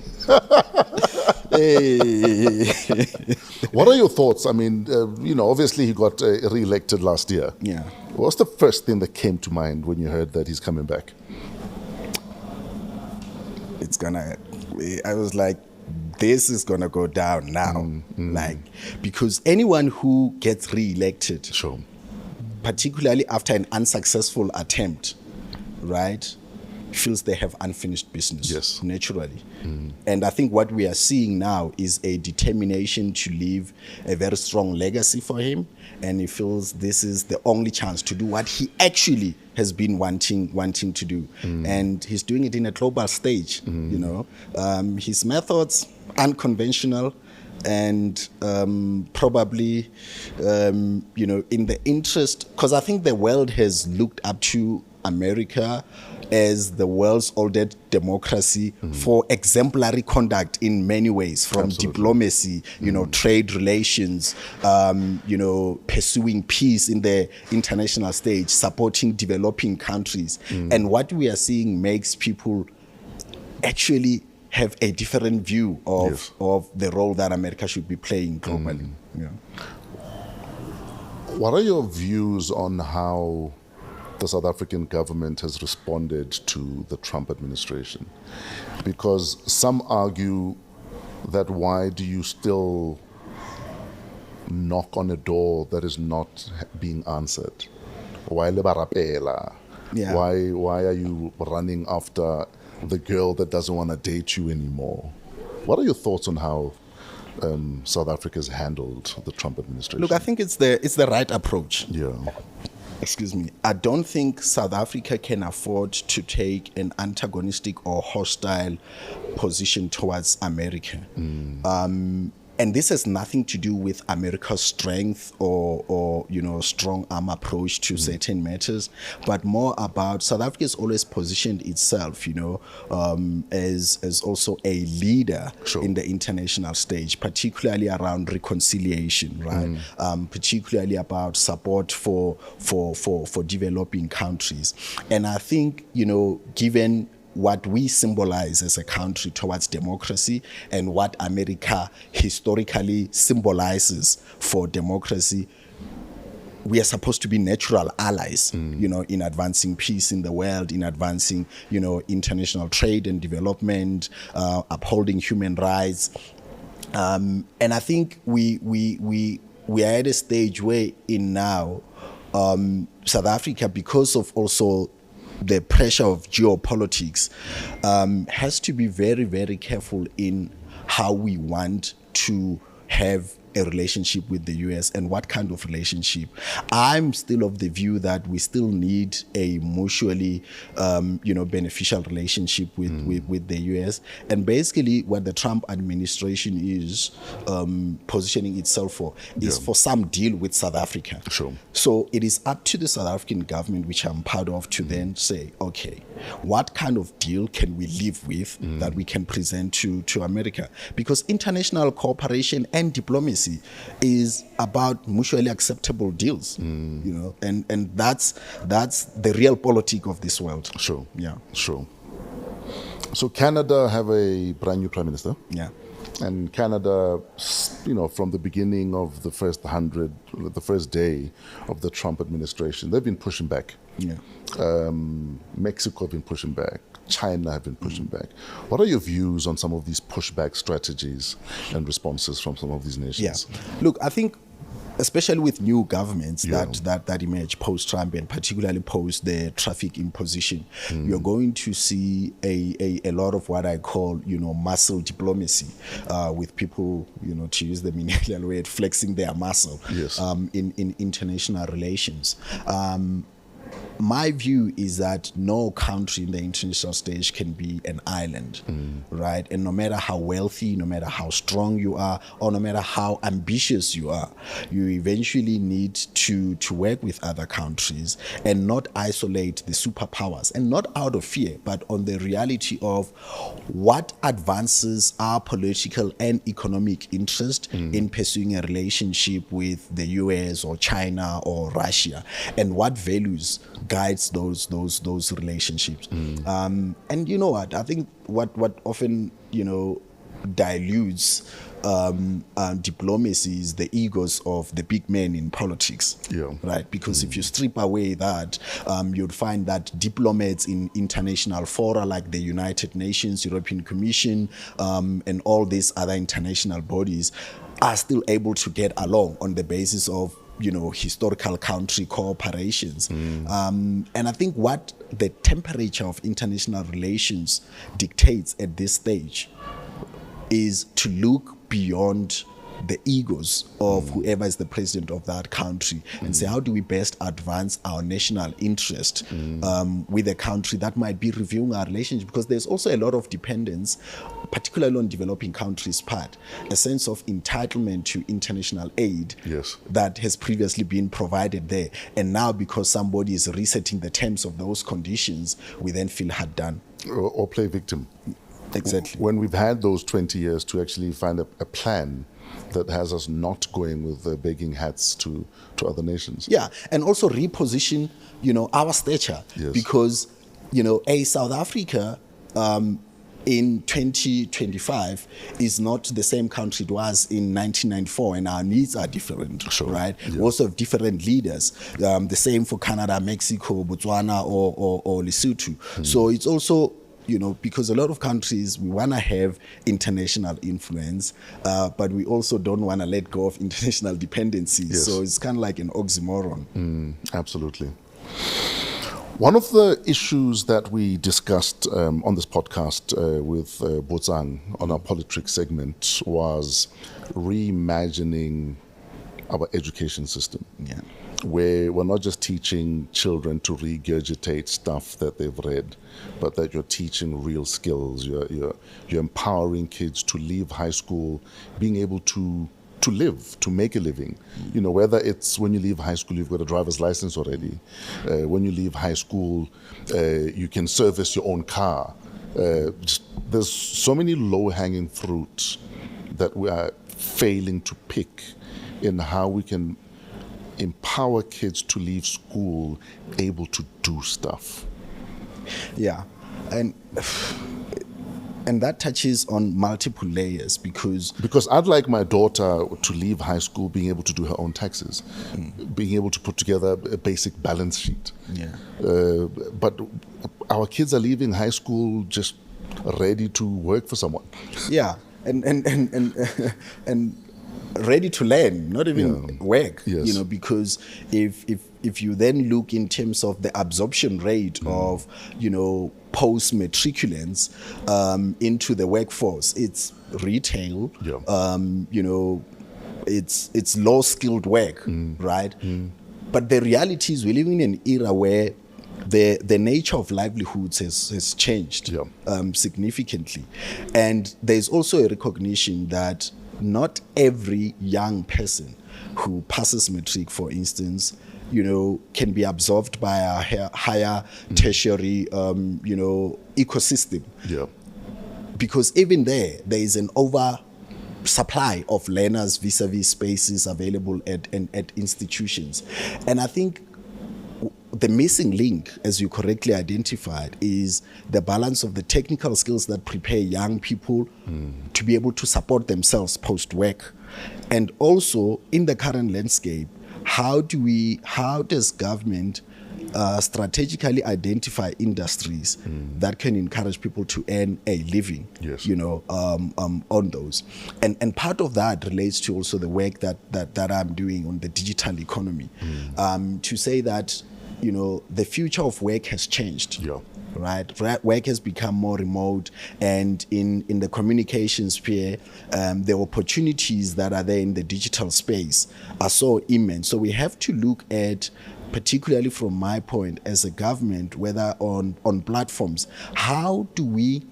What are your thoughts? I mean, obviously he got re-elected last year. Yeah. What's the first thing that came to mind when you heard that he's coming back? I was like, this is gonna go down now. Because anyone who gets re-elected, Sure. particularly after an unsuccessful attempt, right, feels they have unfinished business. Yes. Naturally. And I think what we are seeing now is a determination to leave a very strong legacy for him, and he feels this is the only chance to do what he actually has been wanting to do. And he's doing it in a global stage. His methods unconventional, and probably in the interest, because I think the world has looked up to America as the world's oldest democracy for exemplary conduct in many ways, from diplomacy, trade relations, pursuing peace in the international stage, supporting developing countries. And what we are seeing makes people actually have a different view of the role that America should be playing globally. What are your views on how the South African government has responded to the Trump administration? Because some argue that why do you still knock on a door that is not being answered? Why le barapela? Yeah. Why are you running after the girl that doesn't want to date you anymore? What are your thoughts on how South Africa has handled the Trump administration? Look, I think it's the right approach. Yeah. Excuse me. I don't think South Africa can afford to take an antagonistic or hostile position towards America. And this has nothing to do with America's strength or strong arm approach to certain matters, but more about South Africa has always positioned itself, as also a leader in the international stage, particularly around reconciliation, right? Particularly about support for developing countries. And I think, given what we symbolize as a country towards democracy and what America historically symbolizes for democracy, we are supposed to be natural allies, in advancing peace in the world, in advancing, international trade and development, upholding human rights. And I think we are at a stage where in now South Africa, because of also the pressure of geopolitics, has to be very, very careful in how we want to have a relationship with the US and what kind of relationship. I'm still of the view that we still need a mutually, beneficial relationship with the US. And basically what the Trump administration is positioning itself for is for some deal with South Africa. Sure. So it is up to the South African government, which I'm part of, to then say, okay, what kind of deal can we live with that we can present to America? Because international cooperation and diplomacy is about mutually acceptable deals, and that's the real politic of this world. Sure. Yeah. Sure. So Canada have a brand new prime minister. Yeah. And Canada, from the beginning of the first day of the Trump administration, they've been pushing back. Yeah. Mexico have been pushing back. China have been pushing back. What are your views on some of these pushback strategies and responses from some of these nations? Yeah. Look, I think especially with new governments that emerge post-Trump and particularly post the traffic imposition, you're going to see a lot of what I call, muscle diplomacy, with people, to use the millennial word, flexing their muscle in international relations. My view is that no country in the international stage can be an island, right? And no matter how wealthy, no matter how strong you are, or no matter how ambitious you are, you eventually need to work with other countries and not isolate the superpowers, and not out of fear, but on the reality of what advances our political and economic interest in pursuing a relationship with the US or China or Russia, and what values guides those relationships. And you know what? I think what often dilutes diplomacy is the egos of the big men in politics. Right? Because if you strip away that, you'd find that diplomats in international fora like the United Nations, European Commission, and all these other international bodies are still able to get along on the basis of historical country cooperations. And I think what the temperature of international relations dictates at this stage is to look beyond the egos of whoever is the president of that country and say, how do we best advance our national interest with a country that might be reviewing our relationship? Because there's also a lot of dependence, particularly on developing countries' part, a sense of entitlement to international aid that has previously been provided there. And now because somebody is resetting the terms of those conditions, we then feel hard done. Or play victim. Exactly. When we've had those 20 years to actually find a plan that has us not going with begging hats to other nations. Yeah, and also reposition, our stature. Because, a South Africa in 2025 is not the same country it was in 1994, and our needs are different, right? We also have different leaders. The same for Canada, Mexico, Botswana, or Lesotho. So it's also because a lot of countries, we want to have international influence, but we also don't want to let go of international dependencies. So it's kind of like an oxymoron. Absolutely. One of the issues that we discussed on this podcast with Botsang on our Politrix segment was reimagining our education system. Where we're not just teaching children to regurgitate stuff that they've read, but that you're teaching real skills. You're empowering kids to leave high school being able to live, to make a living. Whether it's when you leave high school, you've got a driver's license already. When you leave high school, you can service your own car. There's so many low-hanging fruits that we are failing to pick in how we can empower kids to leave school able to do stuff. And that touches on multiple layers because I'd like my daughter to leave high school being able to do her own taxes, being able to put together a basic balance sheet. But our kids are leaving high school just ready to work for someone. And ready to learn, not even work, because if you then look in terms of the absorption rate of, post-matriculants into the workforce, it's retail, it's low-skilled work, right? But the reality is we're living in an era where the nature of livelihoods has changed significantly. And there's also a recognition that not every young person who passes matric, for instance, can be absorbed by a higher tertiary, ecosystem. Because even there is an oversupply of learners vis-a-vis spaces available at institutions. And I think the missing link, as you correctly identified, is the balance of the technical skills that prepare young people to be able to support themselves post-work. And also, in the current landscape, how does government strategically identify industries that can encourage people to earn a living, Yes. on those. And part of that relates to also the work that I'm doing on the digital economy, to say that, the future of work has changed. Yeah. Right, work has become more remote, and in the communication sphere, the opportunities that are there in the digital space are so immense. So we have to look at, particularly from my point as a government, whether on platforms, how do we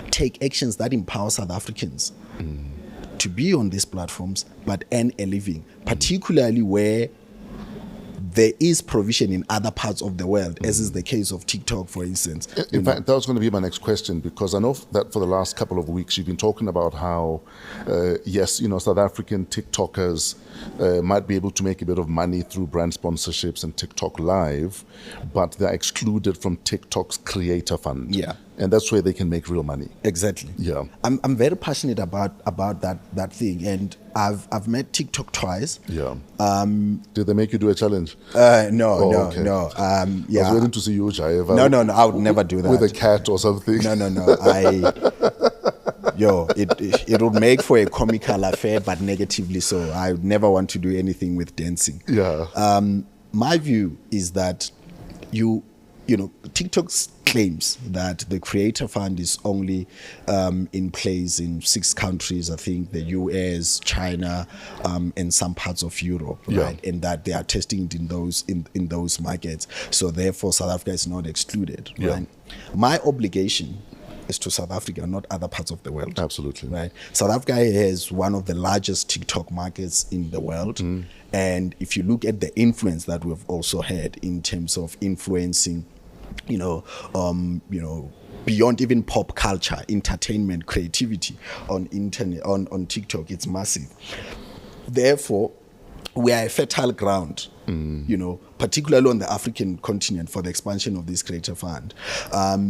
take actions that empower South Africans to be on these platforms but earn a living, particularly where there is provision in other parts of the world, as is the case of TikTok, for instance. In fact, that was going to be my next question, because I know that for the last couple of weeks you've been talking about how, yes, South African TikTokers might be able to make a bit of money through brand sponsorships and TikTok Live, but they're excluded from TikTok's Creator Fund. Yeah. And that's where they can make real money. Exactly. Yeah. I'm very passionate about that thing, and I've met TikTok twice. Yeah. Did they make you do a challenge? No. Okay. Yeah. I was waiting to see you, Jaiva. No. I would never do that. With a cat or something. No. It would make for a comical affair, but negatively so. I would never want to do anything with dancing. Yeah. My view is that TikTok claims that the Creator Fund is only in place in 6 countries, I think the US, China, and some parts of Europe, right? And that they are testing it in those markets. So therefore, South Africa is not excluded, right? My obligation is to South Africa, not other parts of the world. Absolutely. Right. South Africa has one of the largest TikTok markets in the world. And if you look at the influence that we've also had in terms of influencing, beyond even pop culture, entertainment, creativity on internet, on TikTok, it's massive. Therefore, we are a fertile ground, particularly on the African continent, for the expansion of this Creator Fund,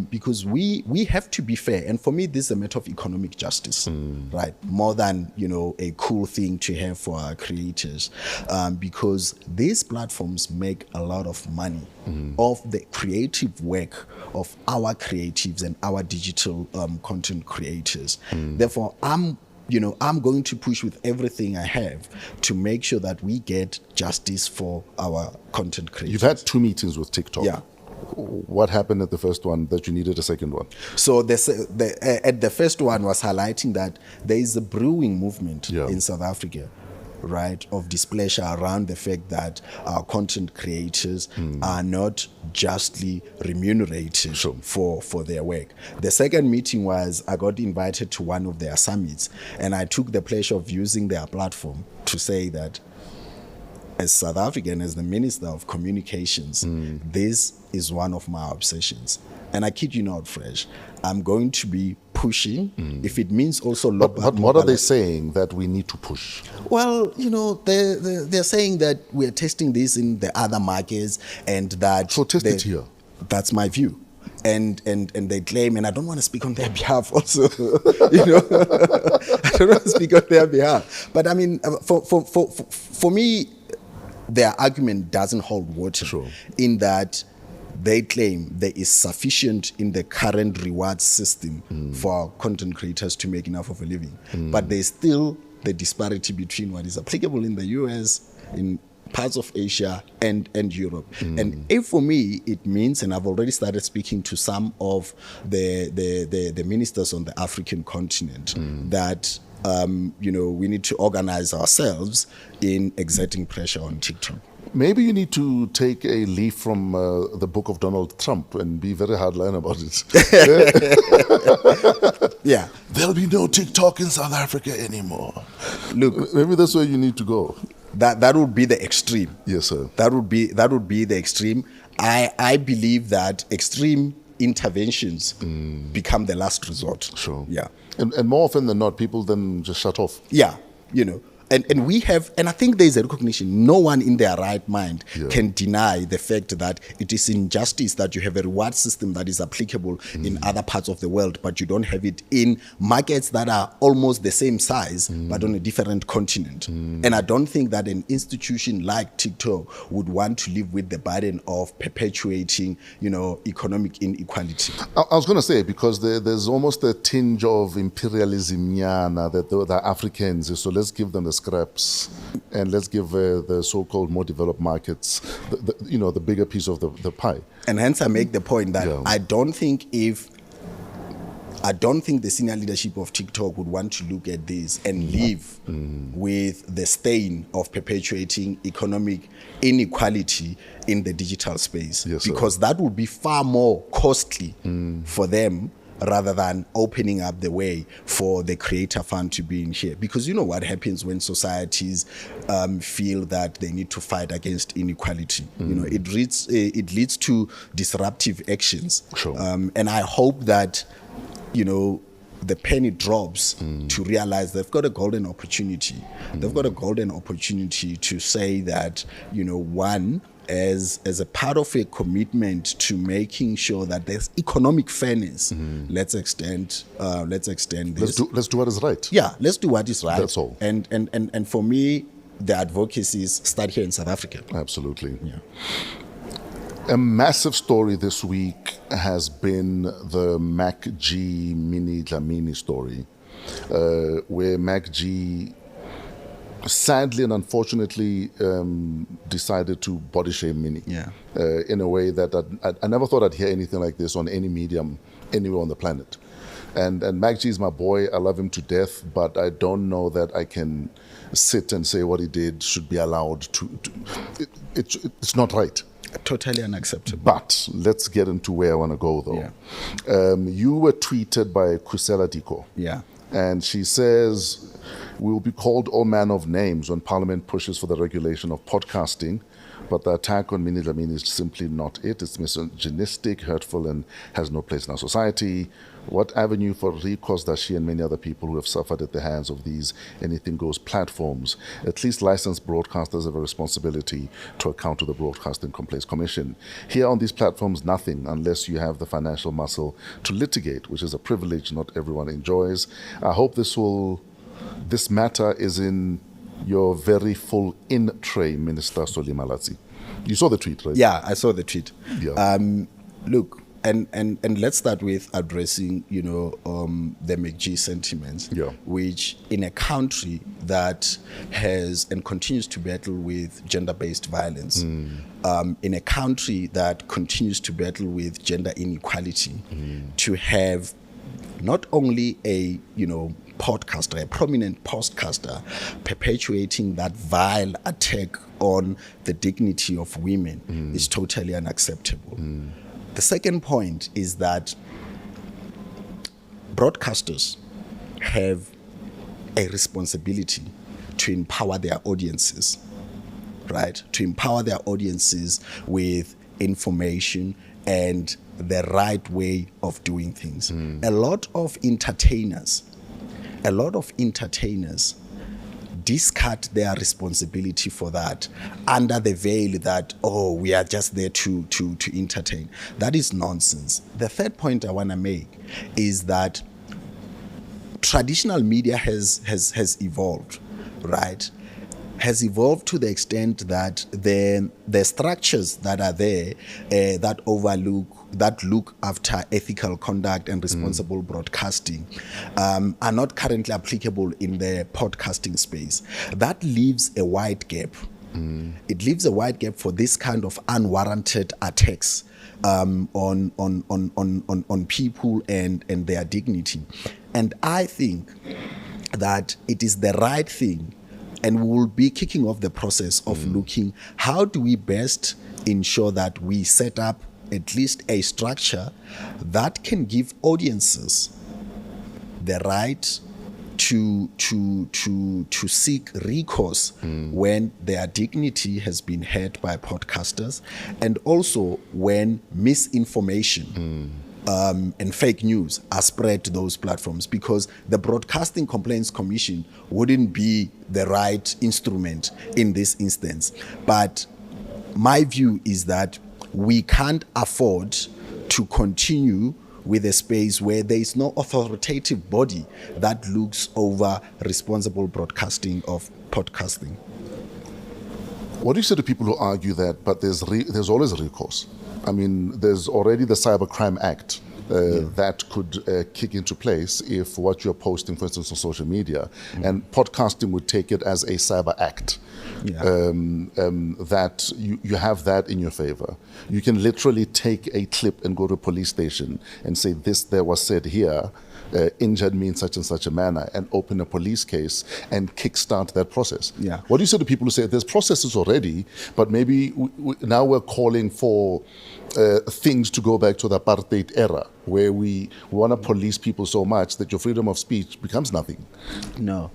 because we have to be fair. And for me, this is a matter of economic justice, right? More than a cool thing to have for our creators, because these platforms make a lot of money of the creative work of our creatives and our digital content creators. Therefore, I'm going to push with everything I have to make sure that we get justice for our content creators. You've had 2 meetings with TikTok. Yeah. What happened at the first one that you needed a second one? So at the first one was highlighting that there is a brewing movement in South Africa, right, of displeasure around the fact that our content creators are not justly remunerated for their work. The second meeting was I got invited to one of their summits, and I took the pleasure of using their platform to say that as South African, as the Minister of Communications, this is one of my obsessions. And I kid you not, Fresh, I'm going to be pushing, if it means also... But what are they saying that we need to push? Well, they're saying that we're testing this in the other markets, and that... So test it here. That's my view. And they claim, and I don't want to speak on their behalf also, I don't want to speak on their behalf. But I mean, for me, their argument doesn't hold water in that they claim there is sufficient in the current reward system for our content creators to make enough of a living. But there's still the disparity between what is applicable in the US, in parts of Asia, and Europe. And if for me, it means, and I've already started speaking to some of the ministers on the African continent, that we need to organize ourselves in exerting pressure on TikTok. Maybe you need to take a leaf from the book of Donald Trump and be very hardline about it. Yeah. There'll be no TikTok in South Africa anymore. Look, maybe that's where you need to go. That would be the extreme. Yes, sir. That would be the extreme. I believe that extreme interventions become the last resort. Sure. Yeah. And more often than not, people then just shut off. Yeah. And we have, and I think there's a recognition, no one in their right mind can deny the fact that it is injustice that you have a reward system that is applicable in other parts of the world, but you don't have it in markets that are almost the same size, but on a different continent. And I don't think that an institution like TikTok would want to live with the burden of perpetuating, economic inequality. I was going to say, because there's almost a tinge of imperialism that the Africans, so let's give them the scraps and let's give the so-called more developed markets the bigger piece of the pie. And hence I make the point that I don't think the senior leadership of TikTok would want to look at this and live with the stain of perpetuating economic inequality in the digital space. Yes, because that would be far more costly for them rather than opening up the way for the creator fund to be in here. Because you know what happens when societies feel that they need to fight against inequality. It leads to disruptive actions. Sure. And I hope that, the penny drops to realize they've got a golden opportunity. They've got a golden opportunity to say that, one, as a part of a commitment to making sure that there's economic fairness, let's extend this. Let's do what is right. Yeah, let's do what is right. That's all. And for me, the advocacies start here in South Africa. Absolutely. Yeah. A massive story this week has been the MacG Minnie Dlamini story, where MacG sadly and unfortunately decided to body shame Minnie in a way that I never thought I'd hear anything like this on any medium anywhere on the planet. And MacG is my boy. I love him to death, but I don't know that I can sit and say what he did should be allowed to it's not right. Totally unacceptable. But let's get into where I want to go, though. Yeah. You were tweeted by Kusela Diko. Yeah. And she says, we will be called all manner of names when Parliament pushes for the regulation of podcasting, but the attack on Minnie Dlamini is simply not it. It's misogynistic, hurtful, and has no place in our society. What avenue for recourse does she and many other people who have suffered at the hands of these anything-goes platforms? At least licensed broadcasters have a responsibility to account to the Broadcasting Complaints Commission. Here on these platforms, nothing unless you have the financial muscle to litigate, which is a privilege not everyone enjoys. I hope this matter is in your very full in-tray, Minister Soli Malatsi. You saw the tweet, right? Yeah, I saw the tweet. Yeah. Look, and let's start with addressing, the MacG sentiments, which in a country that has and continues to battle with gender-based violence, in a country that continues to battle with gender inequality, to have not only a podcaster, a prominent podcaster, perpetuating that vile attack on the dignity of women is totally unacceptable. The second point is that broadcasters have a responsibility to empower their audiences, right? To empower their audiences with information and the right way of doing things. A lot of entertainers discard their responsibility for that under the veil that, we are just there to entertain. That is nonsense. The third point I want to make is that traditional media has evolved, right? Has evolved to the extent that the structures that are there that look after ethical conduct and responsible broadcasting are not currently applicable in the podcasting space. That leaves a wide gap. It leaves a wide gap for this kind of unwarranted attacks on people and their dignity. And I think that it is the right thing, and we will be kicking off the process of looking how do we best ensure that we set up at least a structure that can give audiences the right to seek recourse when their dignity has been hurt by podcasters, and also when misinformation and fake news are spread to those platforms, because the Broadcasting Complaints Commission wouldn't be the right instrument in this instance. But my view is that we can't afford to continue with a space where there is no authoritative body that looks over responsible broadcasting of podcasting. What do you say to people who argue that, but there's always a recourse? I mean, there's already the Cybercrime Act that could kick into place if what you're posting, for instance, on social media, and podcasting would take it as a cyber act. That you have that in your favor. You can literally take a clip and go to a police station and say, this there was said here, injured me in such and such a manner, and open a police case and kickstart that process. Yeah. What do you say to people who say there's processes already, but maybe now we're calling for things to go back to the apartheid era, where we want to police people so much that your freedom of speech becomes nothing? No.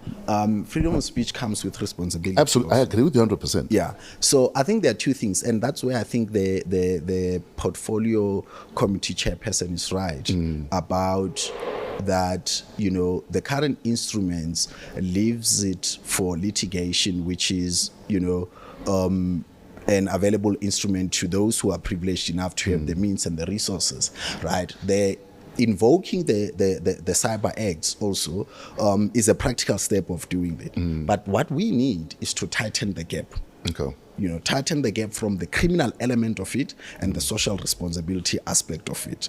Freedom of speech comes with responsibility. Absolutely. I agree with you 100%. Yeah. So I think there are two things, and that's where I think the portfolio committee chairperson is right about that. You know, the current instruments leaves it for litigation, which is, you know, an available instrument to those who are privileged enough to have the means and the resources, right? They're invoking the cyber acts also is a practical step of doing it. But what we need is to tighten the gap. Okay. You know, tighten the gap from the criminal element of it and the social responsibility aspect of it,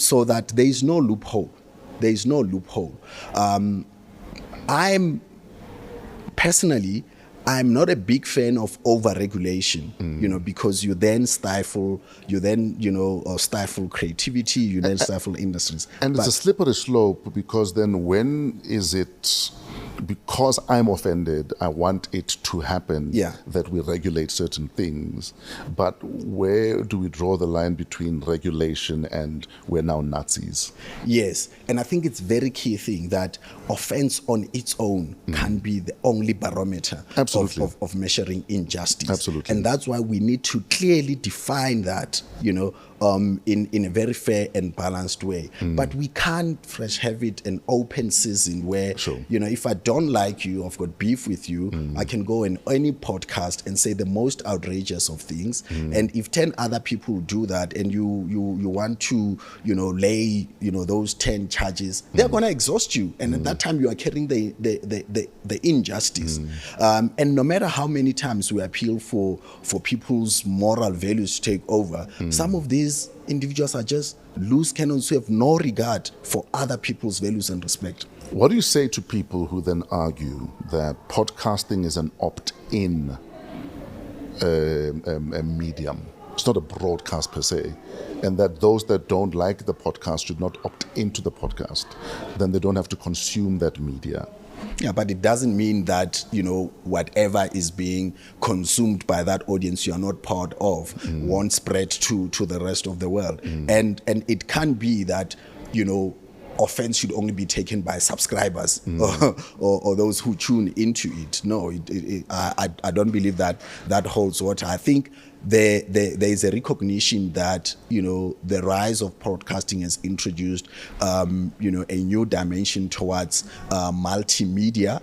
so that there is no loophole. There is no loophole. I'm not a big fan of over-regulation, you know, because you then stifle creativity, you then stifle industries. And it's a slippery slope, because then when is it, because I'm offended, I want it to happen, that we regulate certain things. But where do we draw the line between regulation and we're now Nazis? Yes, and I think it's very key thing that offense on its own can be the only barometer of measuring injustice. Absolutely. And that's why we need to clearly define that, you know, in a very fair and balanced way. But we can't have it an open season where, you know, if I don't like you, I've got beef with you, I can go in any podcast and say the most outrageous of things. And if 10 other people do that, and you want to, you know, lay, you know, those 10 charges, they're going to exhaust you. And at that time, you are carrying the injustice. And no matter how many times we appeal for people's moral values to take over, some of these individuals are just loose cannons who have no regard for other people's values and respect. What do you say to people who then argue that podcasting is an opt-in medium? It's not a broadcast per se, and that those that don't like the podcast should not opt into the podcast, then they don't have to consume that media. Yeah, but it doesn't mean that, you know, whatever is being consumed by that audience you are not part of won't spread to the rest of the world. And it can be that, you know, offense should only be taken by subscribers or those who tune into it. No, I don't believe that holds water. I think there is a recognition that, you know, the rise of broadcasting has introduced, you know, a new dimension towards multimedia,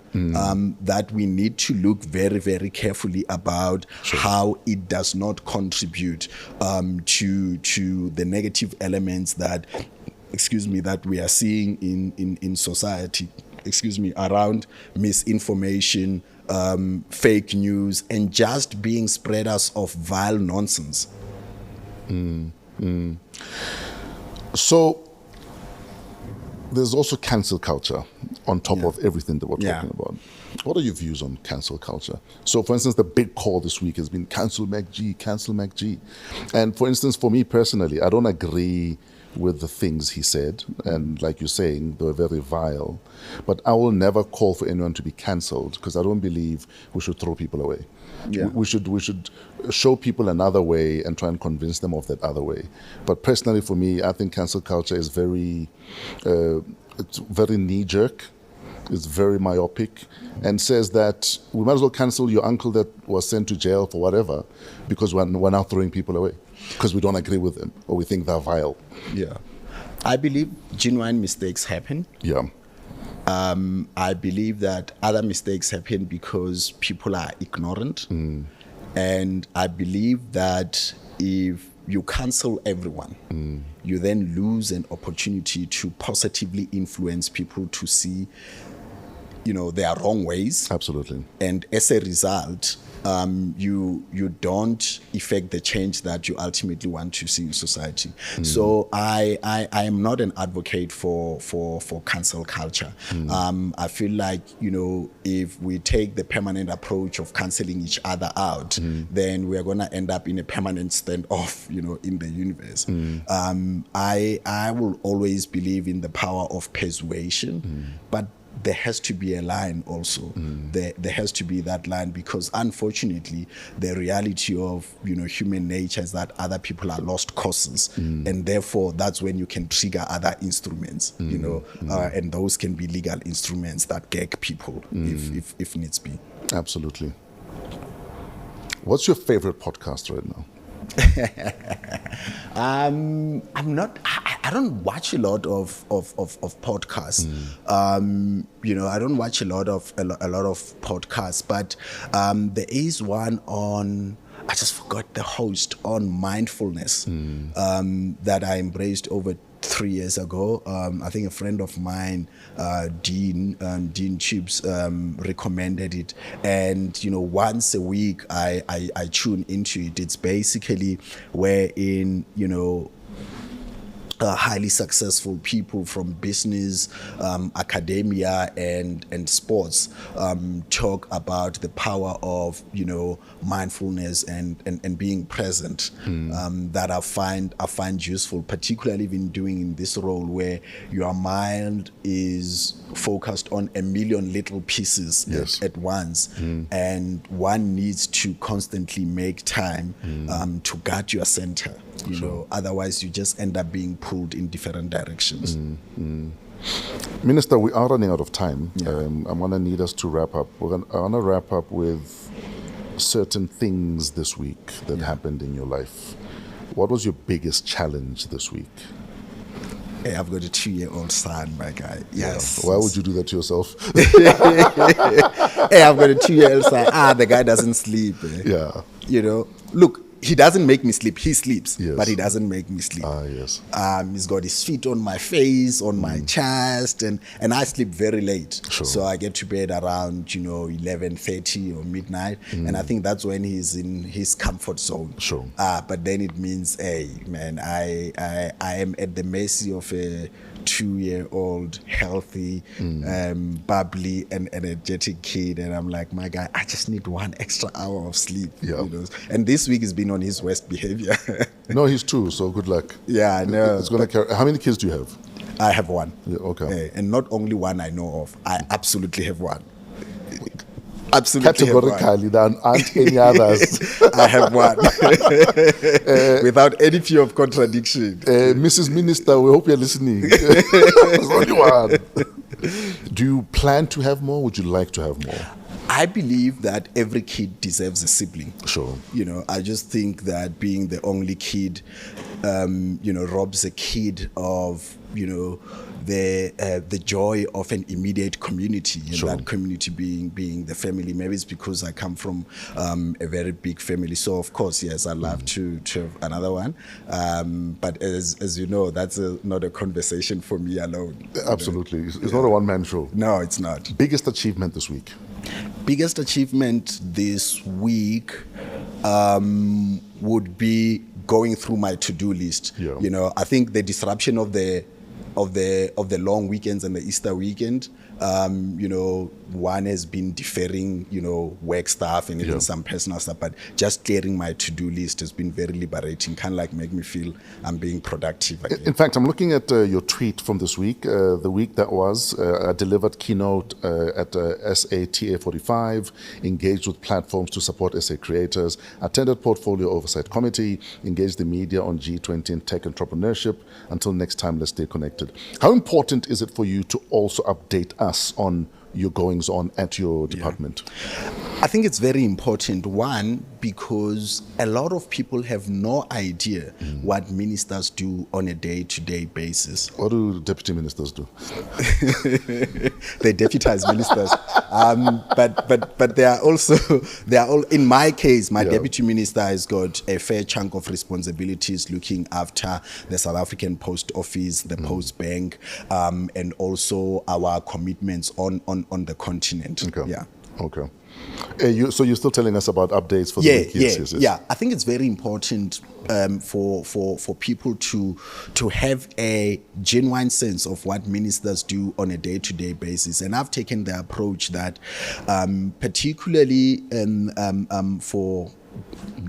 that we need to look very, very carefully about how it does not contribute to the negative elements that we are seeing in society, around misinformation, fake news, and just being spreaders of vile nonsense. So there's also cancel culture on top of everything that we're talking about. What are your views on cancel culture? So, for instance, the big call this week has been cancel MacG, cancel MacG. And for instance, for me personally, I don't agree with the things he said, and like you're saying, they were very vile. But I will never call for anyone to be cancelled, because I don't believe we should throw people away. We should show people another way and try and convince them of that other way. But personally, for me, I think cancel culture is it's very knee-jerk. It's very myopic, and says that we might as well cancel your uncle that was sent to jail for whatever, because we're now throwing people away because we don't agree with them or we think they're vile. Yeah. I believe genuine mistakes happen. Yeah. I believe that other mistakes happen because people are ignorant. And I believe that if you cancel everyone, you then lose an opportunity to positively influence people to see, their wrong ways. Absolutely. And as a result, you don't effect the change that you ultimately want to see in society. So I am not an advocate for cancel culture. I feel like, if we take the permanent approach of canceling each other out, then we are going to end up in a permanent standoff, in the universe. I will always believe in the power of persuasion, but there has to be a line also. There has to be that line, because unfortunately the reality of human nature is that other people are lost causes, and therefore that's when you can trigger other instruments, and those can be legal instruments that gag people if needs be. Absolutely. What's your favorite podcast right now? I don't watch a lot of podcasts. I don't watch a lot of podcasts, but there is one on, I just forgot the host, on mindfulness that I embraced over 3 years ago. I think a friend of mine, Dean Chips, recommended it, and once a week I tune into it. It's basically wherein highly successful people from business, academia, and sports talk about the power of mindfulness and being present, that I find useful, particularly when doing in this role where your mind is focused on a million little pieces at once, and one needs to constantly make time to guard your center. Otherwise you just end up being pulled in different directions. Minister, we are running out of time. I'm going to need us to wrap up. I want to wrap up with certain things this week that happened in your life. What was your biggest challenge this week? Hey, I've got a 2-year-old son, my guy. Yes. Why would you do that to yourself? Hey, I've got a 2-year-old son. The guy doesn't sleep. Yeah. Look, he doesn't make me sleep. He sleeps, Yes. but he doesn't make me sleep. Yes. He's got his feet on my face, on my chest, and I sleep very late. Sure. So I get to bed around 11:30 or midnight, and I think that's when he's in his comfort zone. Sure. But then it means, hey, man, I am at the mercy of a 2-year-old healthy, bubbly and energetic kid, and I'm like, my guy, I just need 1 extra hour of sleep. Yeah. And this week has been on his worst behavior. No, he's 2, so good luck. Yeah, I know. It's gonna carry. How many kids do you have? I have 1. Yeah, okay. And not only 1 I know of, I absolutely have 1. Absolutely have 1. Categorically, there aren't any others. I have 1. Without any fear of contradiction. Mrs. Minister, we hope you're listening. There's only 1. Do you plan to have more? Would you like to have more? I believe that every kid deserves a sibling. Sure. I just think that being the only kid, robs a kid of, the joy of an immediate community, and Sure. that community being the family. Maybe it's because I come from a very big family, so of course, yes, I'd love to have another one. But as you know, that's not a conversation for me alone. Absolutely. It's not a one-man show. No, it's not. Biggest achievement this week? Biggest achievement this week would be going through my to-do list. Yeah. I think the disruption of the long weekends and the Easter weekend, one has been deferring, work stuff and even some personal stuff, but just clearing my to-do list has been very liberating, kind of like make me feel I'm being productive again. In fact, I'm looking at your tweet from this week, the week that was, a delivered keynote at SATA 45, engaged with platforms to support SA creators, attended Portfolio Oversight Committee, engaged the media on G20 and tech entrepreneurship. Until next time, let's stay connected. How important is it for you to also update us on your goings on at your department? I think it's very important. One, because a lot of people have no idea what ministers do on a day-to-day basis. What do deputy ministers do? They deputize ministers, but they are all. In my case, my deputy minister has got a fair chunk of responsibilities looking after the South African Post Office, the Post Bank, and also our commitments on the continent. Okay. Yeah. Okay. So you're still telling us about updates for the week? Yes. Yeah. I think it's very important for people to have a genuine sense of what ministers do on a day-to-day basis, and I've taken the approach that, particularly for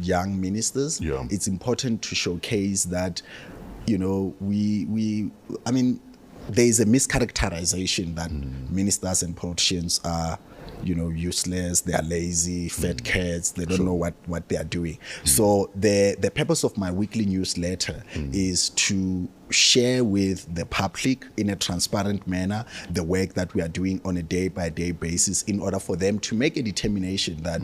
young ministers, it's important to showcase that, there is a mischaracterization that ministers and politicians are, useless, they are lazy, fat cats, they don't know what they are doing. So the purpose of my weekly newsletter is to share with the public in a transparent manner the work that we are doing on a day-by-day basis, in order for them to make a determination that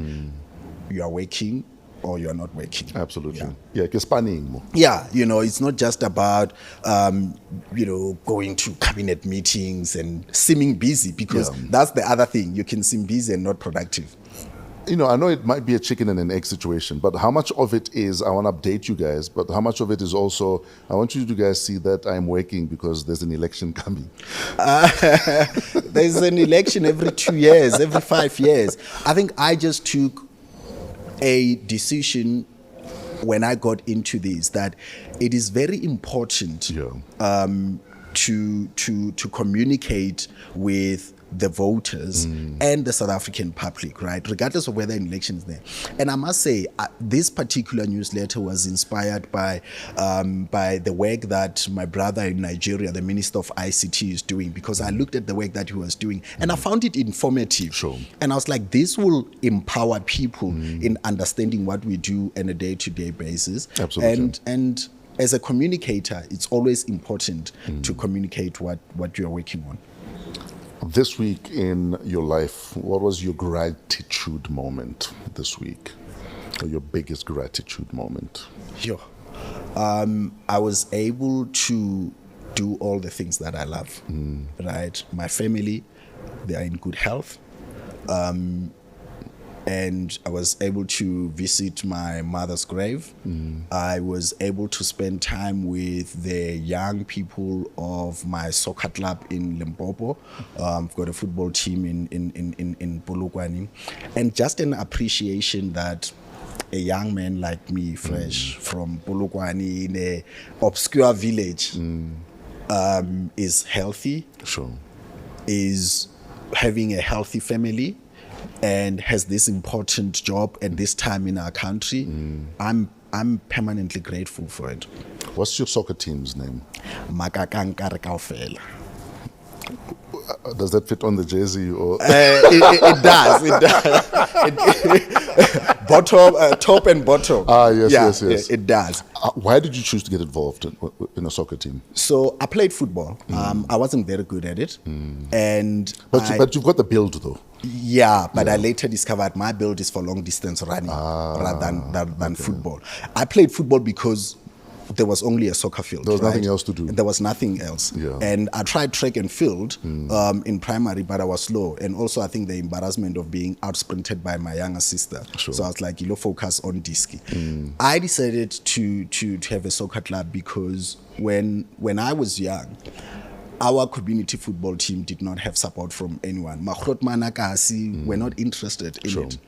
you are working or you're not working. Absolutely. Yeah, spanning. Yeah, it's not just about, going to cabinet meetings and seeming busy, because that's the other thing. You can seem busy and not productive. I know it might be a chicken and an egg situation, but how much of it is, I want to update you guys, but how much of it is also, I want you to guys see that I'm working because there's an election coming. There's an election every 2 years, every 5 years. I think I just took a decision when I got into this, that it is very important to communicate with the voters and the South African public, right? Regardless of whether an election is there. And I must say, this particular newsletter was inspired by the work that my brother in Nigeria, the Minister of ICT, is doing, because I looked at the work that he was doing and I found it informative. Sure. And I was like, this will empower people in understanding what we do on a day-to-day basis. Absolutely. And as a communicator, it's always important to communicate what you're working on. This week in your life, what was your gratitude moment this week? Or your biggest gratitude moment? Sure. I was able to do all the things that I love, right? My family, they are in good health. And I was able to visit my mother's grave. I was able to spend time with the young people of my soccer club in Limpopo. I've got a football team in Polokwane. And just an appreciation that a young man like me, fresh from Polokwane in a obscure village, is healthy, is having a healthy family, and has this important job at this time in our country. I'm permanently grateful for it. What's your soccer team's name? Makakankare kaofela. Does that fit on the jersey or? It does. Bottom, top and bottom. Yes. It does. Why did you choose to get involved in a soccer team? So I played football. I wasn't very good at it, But you've got the build though. Yeah, but I later discovered my build is for long distance running rather than football. I played football because there was only a soccer field. There was nothing else to do. There was nothing else. Yeah. And I tried track and field in primary, but I was slow. And also I think the embarrassment of being out-sprinted by my younger sister. Sure. So I was like, focus on disky. I decided to have a soccer club because when I was young, our community football team did not have support from anyone. Makrot Manakasi were not interested in it.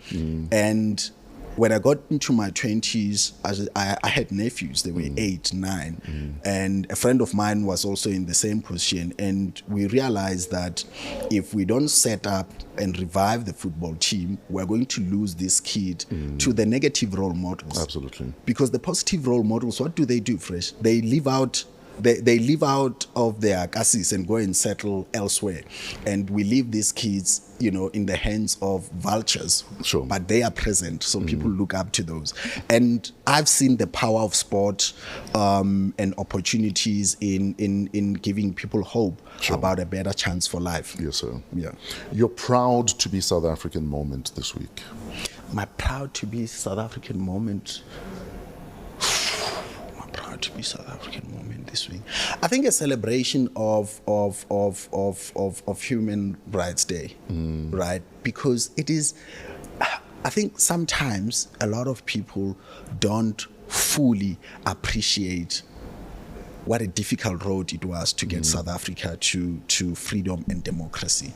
And when I got into my 20s, I had nephews. They were 8, 9. And a friend of mine was also in the same position. And we realized that if we don't set up and revive the football team, we're going to lose this kid to the negative role models. Absolutely. Because the positive role models, what do, Fresh? They live out they live out of their cassis and go and settle elsewhere, and we leave these kids, in the hands of vultures. Sure. But they are present, so people look up to those. And I've seen the power of sport and opportunities in giving people hope about a better chance for life. Yes, sir. Yeah. Your proud to be South African moment this week. My proud to be South African moment. My proud to be South African moment this week. I think a celebration of Human Rights Day, right? Because it is. I think sometimes a lot of people don't fully appreciate what a difficult road it was to get South Africa to freedom and democracy.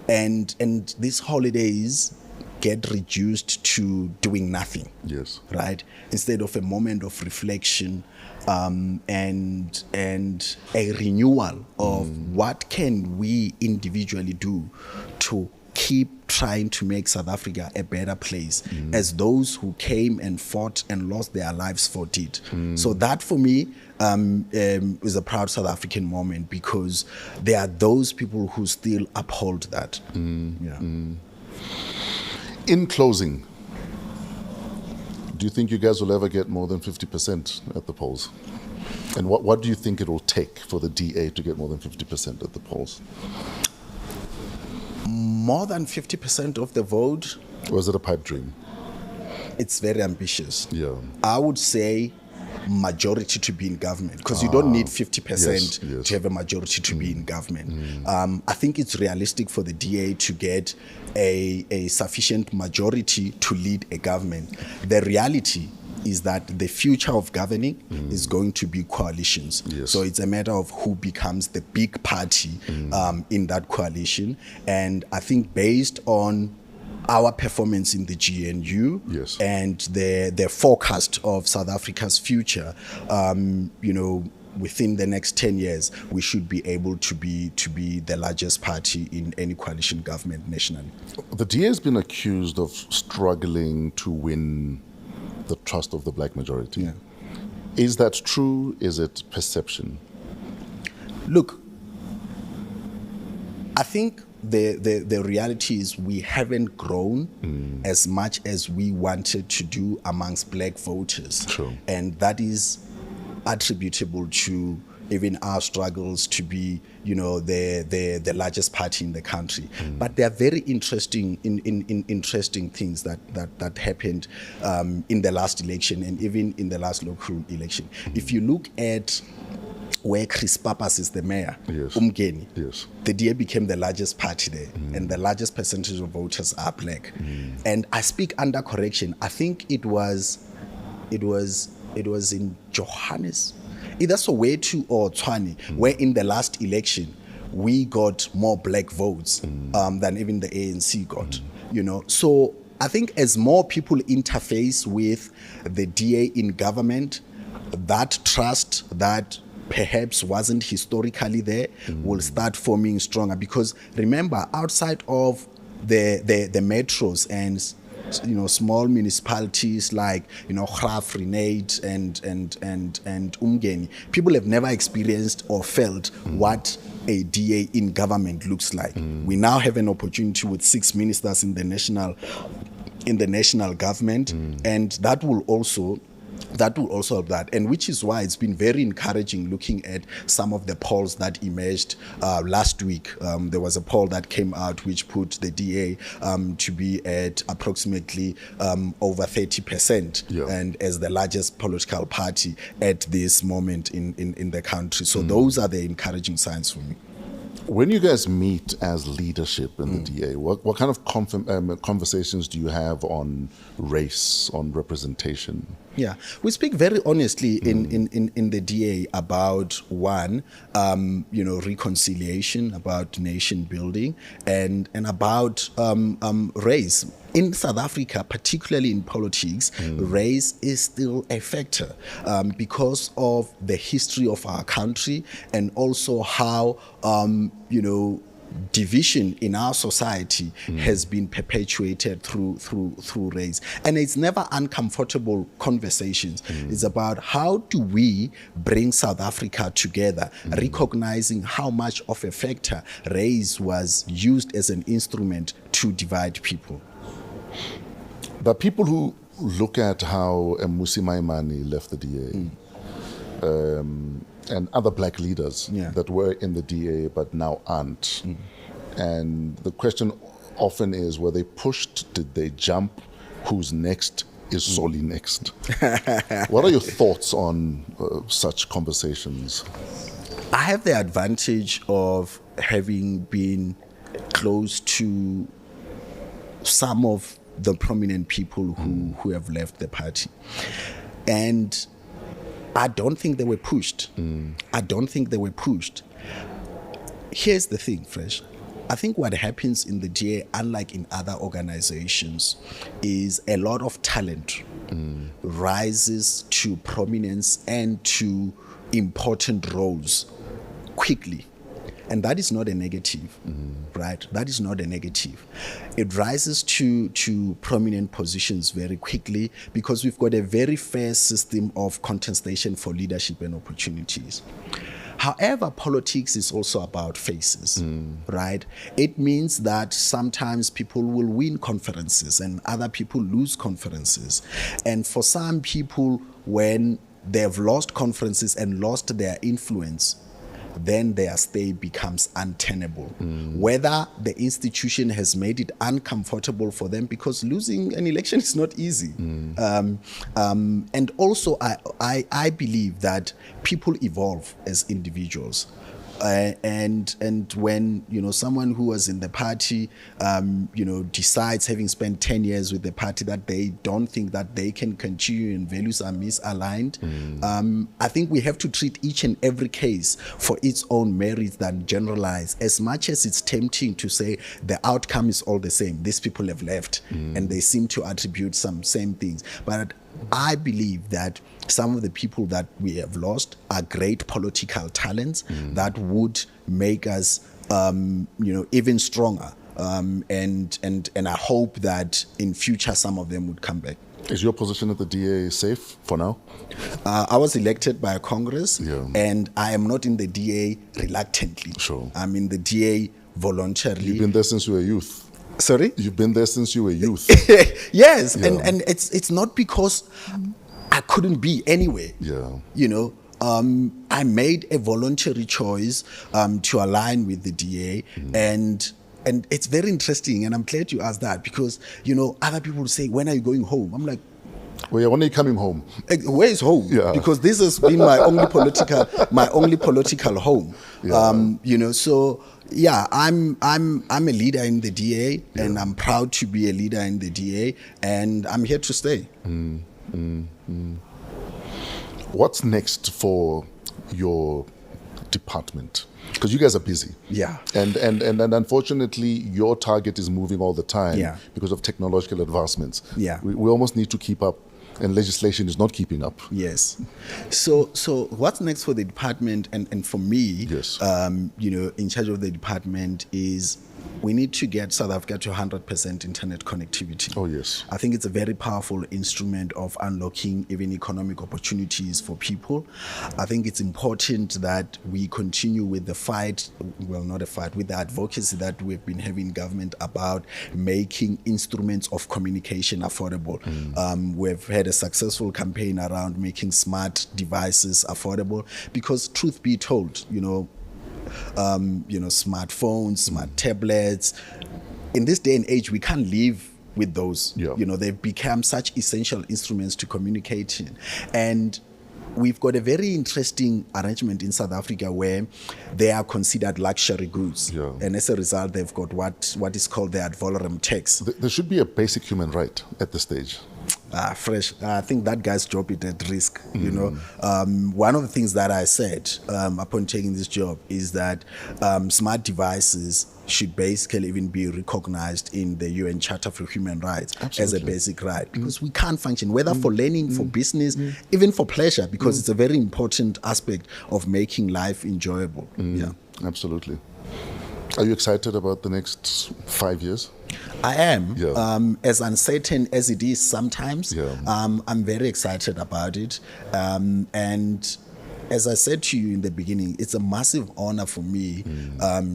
And these holidays get reduced to doing nothing. Yes. Right? Instead of a moment of reflection and a renewal of what can we individually do to keep trying to make South Africa a better place, as those who came and fought and lost their lives for it. So that for me is a proud South African moment, because there are those people who still uphold that. In closing, do you think you guys will ever get more than 50% at the polls? And what do you think it will take for the DA to get more than 50% at the polls? More than 50% of the vote. Or is it a pipe dream? It's very ambitious. Yeah. I would say majority to be in government, because you don't need 50% to have a majority to be in government. I think it's realistic for the DA to get a sufficient majority to lead a government. The reality is that the future of governing is going to be coalitions. Yes. So it's a matter of who becomes the big party in that coalition. And I think based on our performance in the GNU and the forecast of South Africa's future, within the next 10 years, we should be able to be the largest party in any coalition government nationally. The DA has been accused of struggling to win the trust of the black majority. Yeah. Is that true? Is it perception? Look, I think the reality is we haven't grown as much as we wanted to do amongst black voters. True. And that is attributable to even our struggles to be, the largest party in the country. But there are very interesting interesting things that happened in the last election and even in the last local election. If you look at where Chris Papas is the mayor, Umgeni, the DA became the largest party there, and the largest percentage of voters are black. And I speak under correction. I think it was in Johannes, either Soweto or Tshwane, where in the last election we got more black votes than even the ANC got. So I think as more people interface with the DA in government, that trust that perhaps wasn't historically there will start forming stronger. Because remember, outside of the metros and small municipalities like Graf, Renate and Umgeni, people have never experienced or felt what a DA in government looks like. We now have an opportunity with 6 ministers in the national government, and that will also help that, and which is why it's been very encouraging looking at some of the polls that emerged last week. There was a poll that came out which put the DA to be at approximately over 30% and as the largest political party at this moment in the country. So those are the encouraging signs for me. When you guys meet as leadership in the DA, what kind of conversations do you have on race, on representation? Yeah, we speak very honestly in the DA about one, reconciliation, about nation building, and about race. In South Africa, particularly in politics, race is still a factor because of the history of our country, and also how division in our society has been perpetuated through race, and it's never uncomfortable conversations. It's about how do we bring South Africa together, recognizing how much of a factor race was used as an instrument to divide people. But people who look at how Mmusi Maimane left the DA, and other black leaders that were in the DA but now aren't. And the question often is, were they pushed? Did they jump? Who's next? Is Soli next? What are your thoughts on such conversations? I have the advantage of having been close to some of the prominent people who have left the party. And I don't think they were pushed. I don't think they were pushed. Here's the thing, Fresh. I think what happens in the DA, unlike in other organizations, is a lot of talent rises to prominence and to important roles quickly. And that is not a negative, right? That is not a negative. It rises to prominent positions very quickly because we've got a very fair system of contestation for leadership and opportunities. However, politics is also about faces, right? It means that sometimes people will win conferences and other people lose conferences. And for some people, when they've lost conferences and lost their influence, then their stay becomes untenable. Whether the institution has made it uncomfortable for them, because losing an election is not easy. And also, I believe that people evolve as individuals. And when someone who was in the party decides, having spent 10 years with the party, that they don't think that they can continue and values are misaligned, I think we have to treat each and every case for its own merits than generalize. As much as it's tempting to say the outcome is all the same, these people have left and they seem to attribute some same things, but I believe that some of the people that we have lost are great political talents that would make us, even stronger. And I hope that in future some of them would come back. Is your position at the DA safe for now? I was elected by a Congress, and I am not in the DA reluctantly. Sure. I'm in the DA voluntarily. You've been there since you were a youth. Sorry? You've been there since you were a youth. Yes, and it's not because I couldn't be anywhere. I made a voluntary choice to align with the DA, and it's very interesting, and I'm glad you asked that, because other people say, when are you going home? I'm like, well, when are you coming home? Where is home? Because this has been my only political home. So yeah, I'm a leader in the DA, and I'm proud to be a leader in the DA, and I'm here to stay. What's next for your department? Because you guys are busy. And unfortunately, your target is moving all the time because of technological advancements. We almost need to keep up, and legislation is not keeping up. Yes. So what's next for the department and for me, in charge of the department, is we need to get South Africa to 100% internet connectivity. Oh, yes. I think it's a very powerful instrument of unlocking even economic opportunities for people. I think it's important that we continue with the fight, well, not a fight, with the advocacy that we've been having in government about making instruments of communication affordable. We've had a successful campaign around making smart devices affordable, because truth be told, smartphones, smart tablets. In this day and age, we can't live with those. They've become such essential instruments to communicating. And we've got a very interesting arrangement in South Africa where they are considered luxury goods. And as a result, they've got what is called the ad valorem tax. There should be a basic human right at this stage. Fresh. I think that guy's job is at risk. One of the things that I said upon taking this job is that smart devices should basically even be recognized in the UN Charter for Human Rights as a basic right, because we can't function, whether for learning, for business, even for pleasure, because it's a very important aspect of making life enjoyable. Absolutely. Are you excited about the next 5 years? I am. Yeah. As uncertain as it is sometimes, Yeah. I'm very excited about it. And as I said to you in the beginning, it's a massive honor for me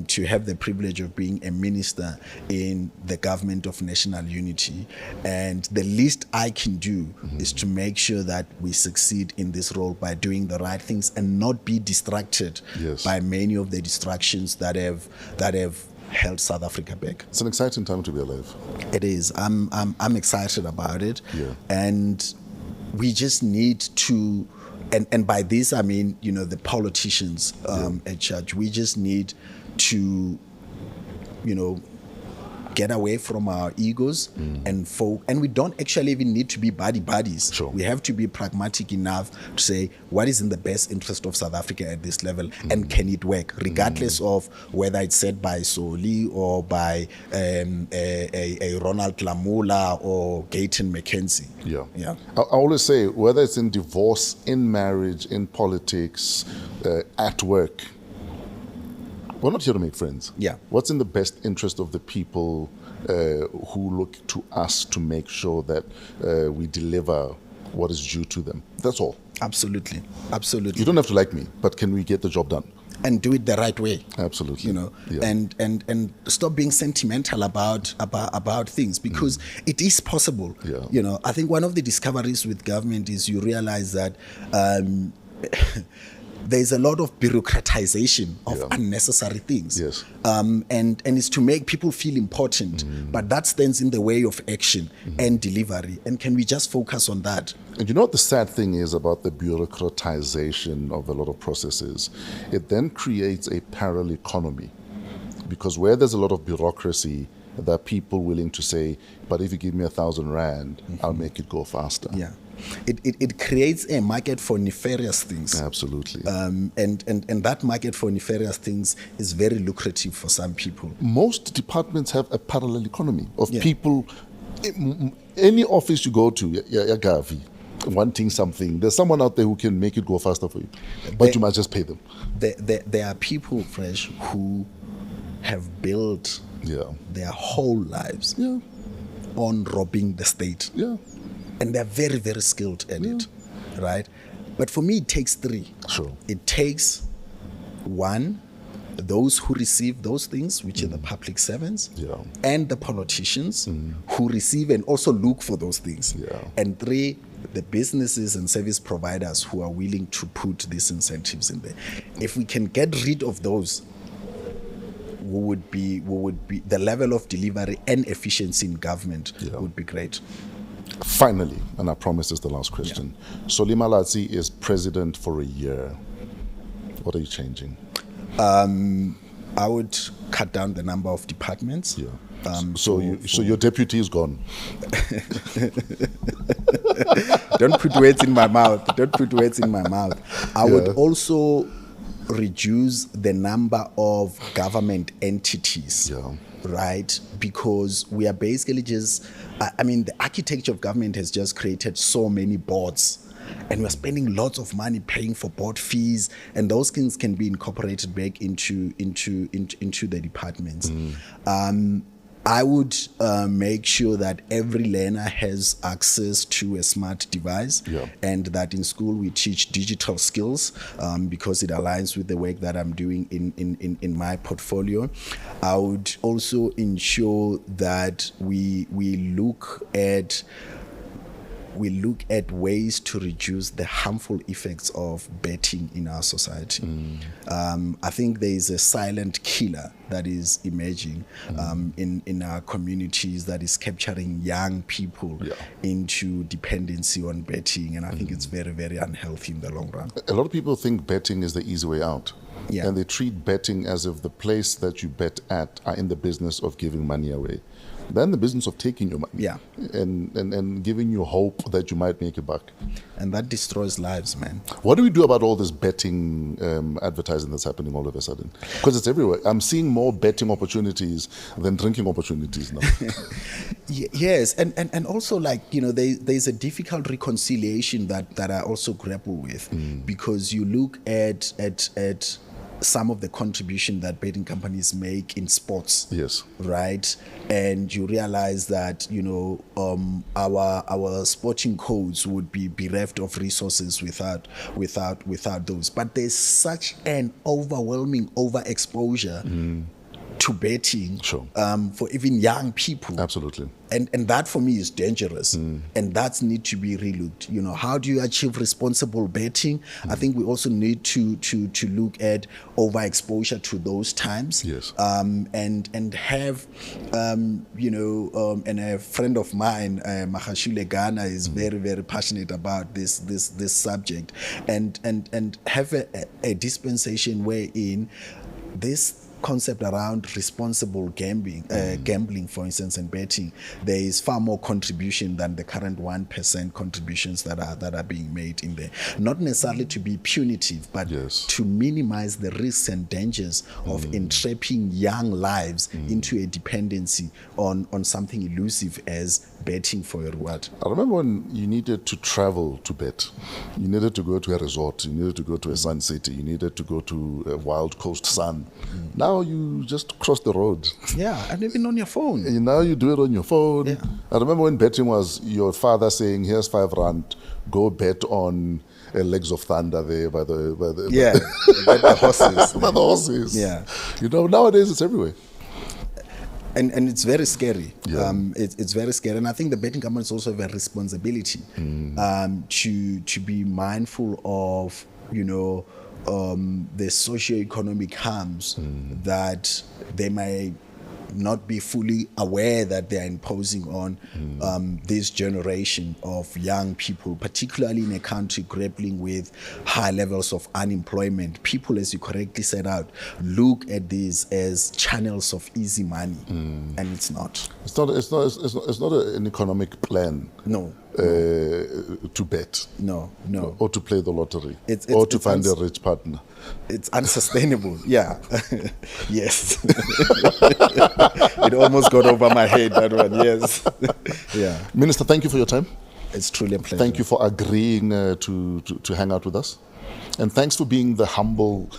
to have the privilege of being a minister in the government of national unity. And the least I can do is to make sure that we succeed in this role by doing the right things and not be distracted Yes. by many of the distractions that have held South Africa back. It's an exciting time to be alive. It is. I'm excited about it. Yeah. And we just need to, and by this I mean, the politicians at church, we just need to, get away from our egos and we don't actually even need to be buddies. Sure. We have to be pragmatic enough to say what is in the best interest of South Africa at this level and can it work, regardless of whether it's said by Soli or by a Ronald Lamula or Gayton McKenzie. Yeah. I always say, whether it's in divorce, in marriage, in politics, at work, we're not here to make friends. Yeah. What's in the best interest of the people who look to us to make sure that we deliver what is due to them? That's all. Absolutely. You don't have to like me, but can we get the job done? And do it the right way. Absolutely. Yeah. And stop being sentimental about things, because it is possible. Yeah. I think one of the discoveries with government is you realize that there's a lot of bureaucratization of unnecessary things. Yes. And it's to make people feel important, but that stands in the way of action and delivery. And can we just focus on that? And you know what the sad thing is about the bureaucratization of a lot of processes? It then creates a parallel economy, because where there's a lot of bureaucracy, there are people willing to say, but if you give me 1,000 rand, I'll make it go faster. Yeah. It creates a market for nefarious things. Absolutely. And that market for nefarious things is very lucrative for some people. Most departments have a parallel economy of people. Any office you go to, Gavi, wanting something, there's someone out there who can make it go faster for you, but you must just pay them. There are people, Fresh, who have built their whole lives on robbing the state. Yeah. And they're very, very skilled at it, right? But for me, it takes three. Sure. It takes, one, those who receive those things, which are the public servants, and the politicians who receive and also look for those things. Yeah. And three, the businesses and service providers who are willing to put these incentives in there. If we can get rid of those, we would be the level of delivery and efficiency in government would be great. Finally, and I promise this is the last question. So Malatsi is president for a year. What are you changing? I would cut down the number of departments. Yeah. So your deputy is gone. Don't put words in my mouth. I would also reduce the number of government entities. Right? Because we are basically just, the architecture of government has just created so many boards, and we're spending lots of money paying for board fees, and those things can be incorporated back into the departments. I would make sure that every learner has access to a smart device, and that in school we teach digital skills because it aligns with the work that I'm doing in my portfolio. I would also ensure that we look at ways to reduce the harmful effects of betting in our society. I think there is a silent killer that is emerging in our communities that is capturing young people into dependency on betting, and I think it's very, very unhealthy in the long run. A lot of people think betting is the easy way out. And they treat betting as if the place that you bet at are in the business of giving money away. They're in the business of taking your money and giving you hope that you might make a buck. And that destroys lives, man. What do we do about all this betting advertising that's happening all of a sudden? Because it's everywhere. I'm seeing more betting opportunities than drinking opportunities now. Yes, and also there's a difficult reconciliation that I also grapple with, because you look at some of the contribution that betting companies make in sports. Yes. Right. And you realize that, our sporting codes would be bereft of resources without those. But there's such an overwhelming overexposure to betting, Sure. For even young people. Absolutely. And that for me is dangerous, and that need to be relooked. How do you achieve responsible betting? I think we also need to look at overexposure to those times. Yes. And have and a friend of mine, Mahashule Ghana, is very, very passionate about this subject, and have a dispensation wherein this concept around responsible gambling, for instance, and betting, there is far more contribution than the current 1% contributions that are being made in there. Not necessarily to be punitive, but Yes. to minimize the risks and dangers of entrapping young lives into a dependency on something elusive as betting for a reward. I remember when you needed to travel to bet. You needed to go to a resort. You needed to go to a sun city. You needed to go to a wild coast sun. Now you just cross the road. Yeah, and even on your phone. And now you do it on your phone. Yeah. I remember when betting was your father saying, "Here's £5, go bet on Legs of Thunder there by the By the horses. by the horses." Yeah. Nowadays it's everywhere. And it's very scary. Yeah. It's very scary, and I think the betting companies also have a responsibility to be mindful of the socio-economic harms that they may not be fully aware that they are imposing on this generation of young people, particularly in a country grappling with high levels of unemployment. People, as you correctly set out, look at these as channels of easy money, and it's not. It's not an economic plan. No. To bet. No. Or to play the lottery. It's to find a rich partner. It's unsustainable. Yeah. Yes. It almost got over my head, that one. Yes. Yeah. Minister, thank you for your time. It's truly a pleasure. Thank you for agreeing to hang out with us. And thanks for being the humble.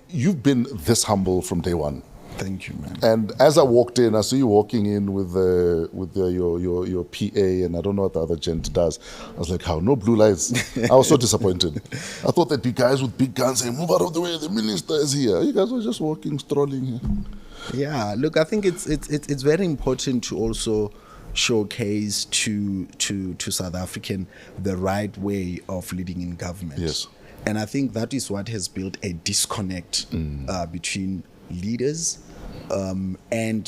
You've been this humble from day one. Thank you, man. And as I walked in, I saw you walking in with your PA, and I don't know what the other gent does. I was like, how? No blue lights. I was so disappointed. I thought there'd be guys with big guns saying, "Move out of the way, the minister is here." You guys were just walking, strolling here. Yeah, look, I think it's very important to also showcase to South African the right way of leading in government. Yes. And I think that is what has built a disconnect between leaders and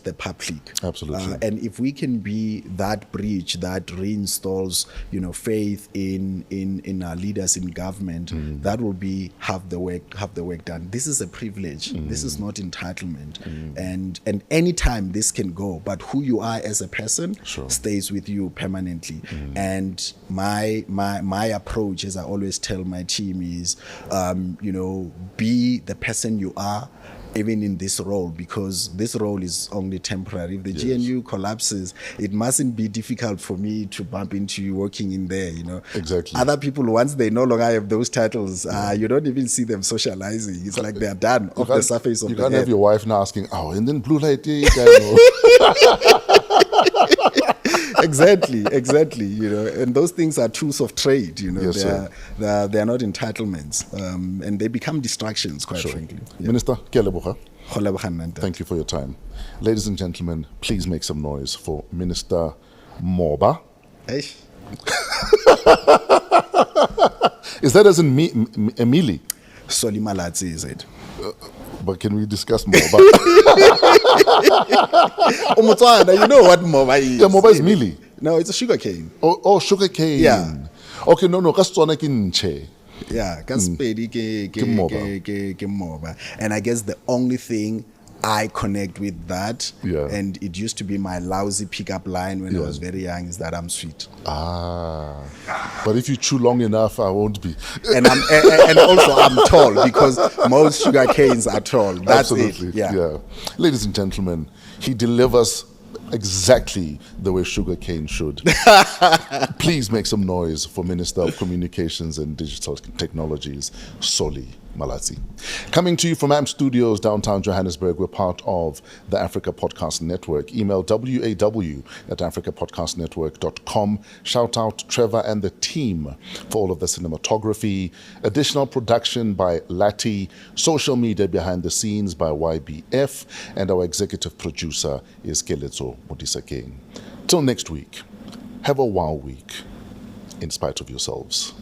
the public. Absolutely. And if we can be that bridge that reinstalls faith in our leaders in government, that will be half the work done. This is a privilege. This is not entitlement. And anytime this can go, but who you are as a person stays with you permanently. And my approach, as I always tell my team, is be the person you are, even in this role, because this role is only temporary. If the GNU collapses, it mustn't be difficult for me to bump into you working in there, Exactly. Other people, once they no longer have those titles, you don't even see them socializing. It's like they're done off the surface of the earth. You can't have your wife now asking, "Oh, and then blue light, you guys know." Exactly. And those things are tools of trade. Yes, they are not entitlements, and they become distractions, quite frankly. Minister, ke a leboga. Thank Thank you for your time. Ladies and gentlemen, please make some noise for Minister Moba. Is that as in Emily? Soli Malatsi, is it? But can we discuss Moba? You know what Moba is? Yeah, Moba is Mili. No, it's a sugar cane. Oh, sugar cane. Yeah. Okay, no, ka Setswana ke ntshe. Yeah, ka Sepedi ke Moba. And I guess the only thing I connect with that, and it used to be my lousy pickup line when I was very young, is that I'm sweet. But if you chew long enough, I won't be. And also I'm tall, because most sugar canes are tall. That's Absolutely. it. Yeah. Ladies and gentlemen, he delivers exactly the way sugar cane should. Please make some noise for Minister of Communications and Digital Technologies, Soli Malatsi. Coming to you from AMP Studios, downtown Johannesburg, we're part of the Africa Podcast Network. Email waw@africapodcastnetwork.com. Shout out Trevor and the team for all of the cinematography, additional production by Lati, social media behind the scenes by YBF, and our executive producer is Keletso Modisakeng. Till next week, have a wow week in spite of yourselves.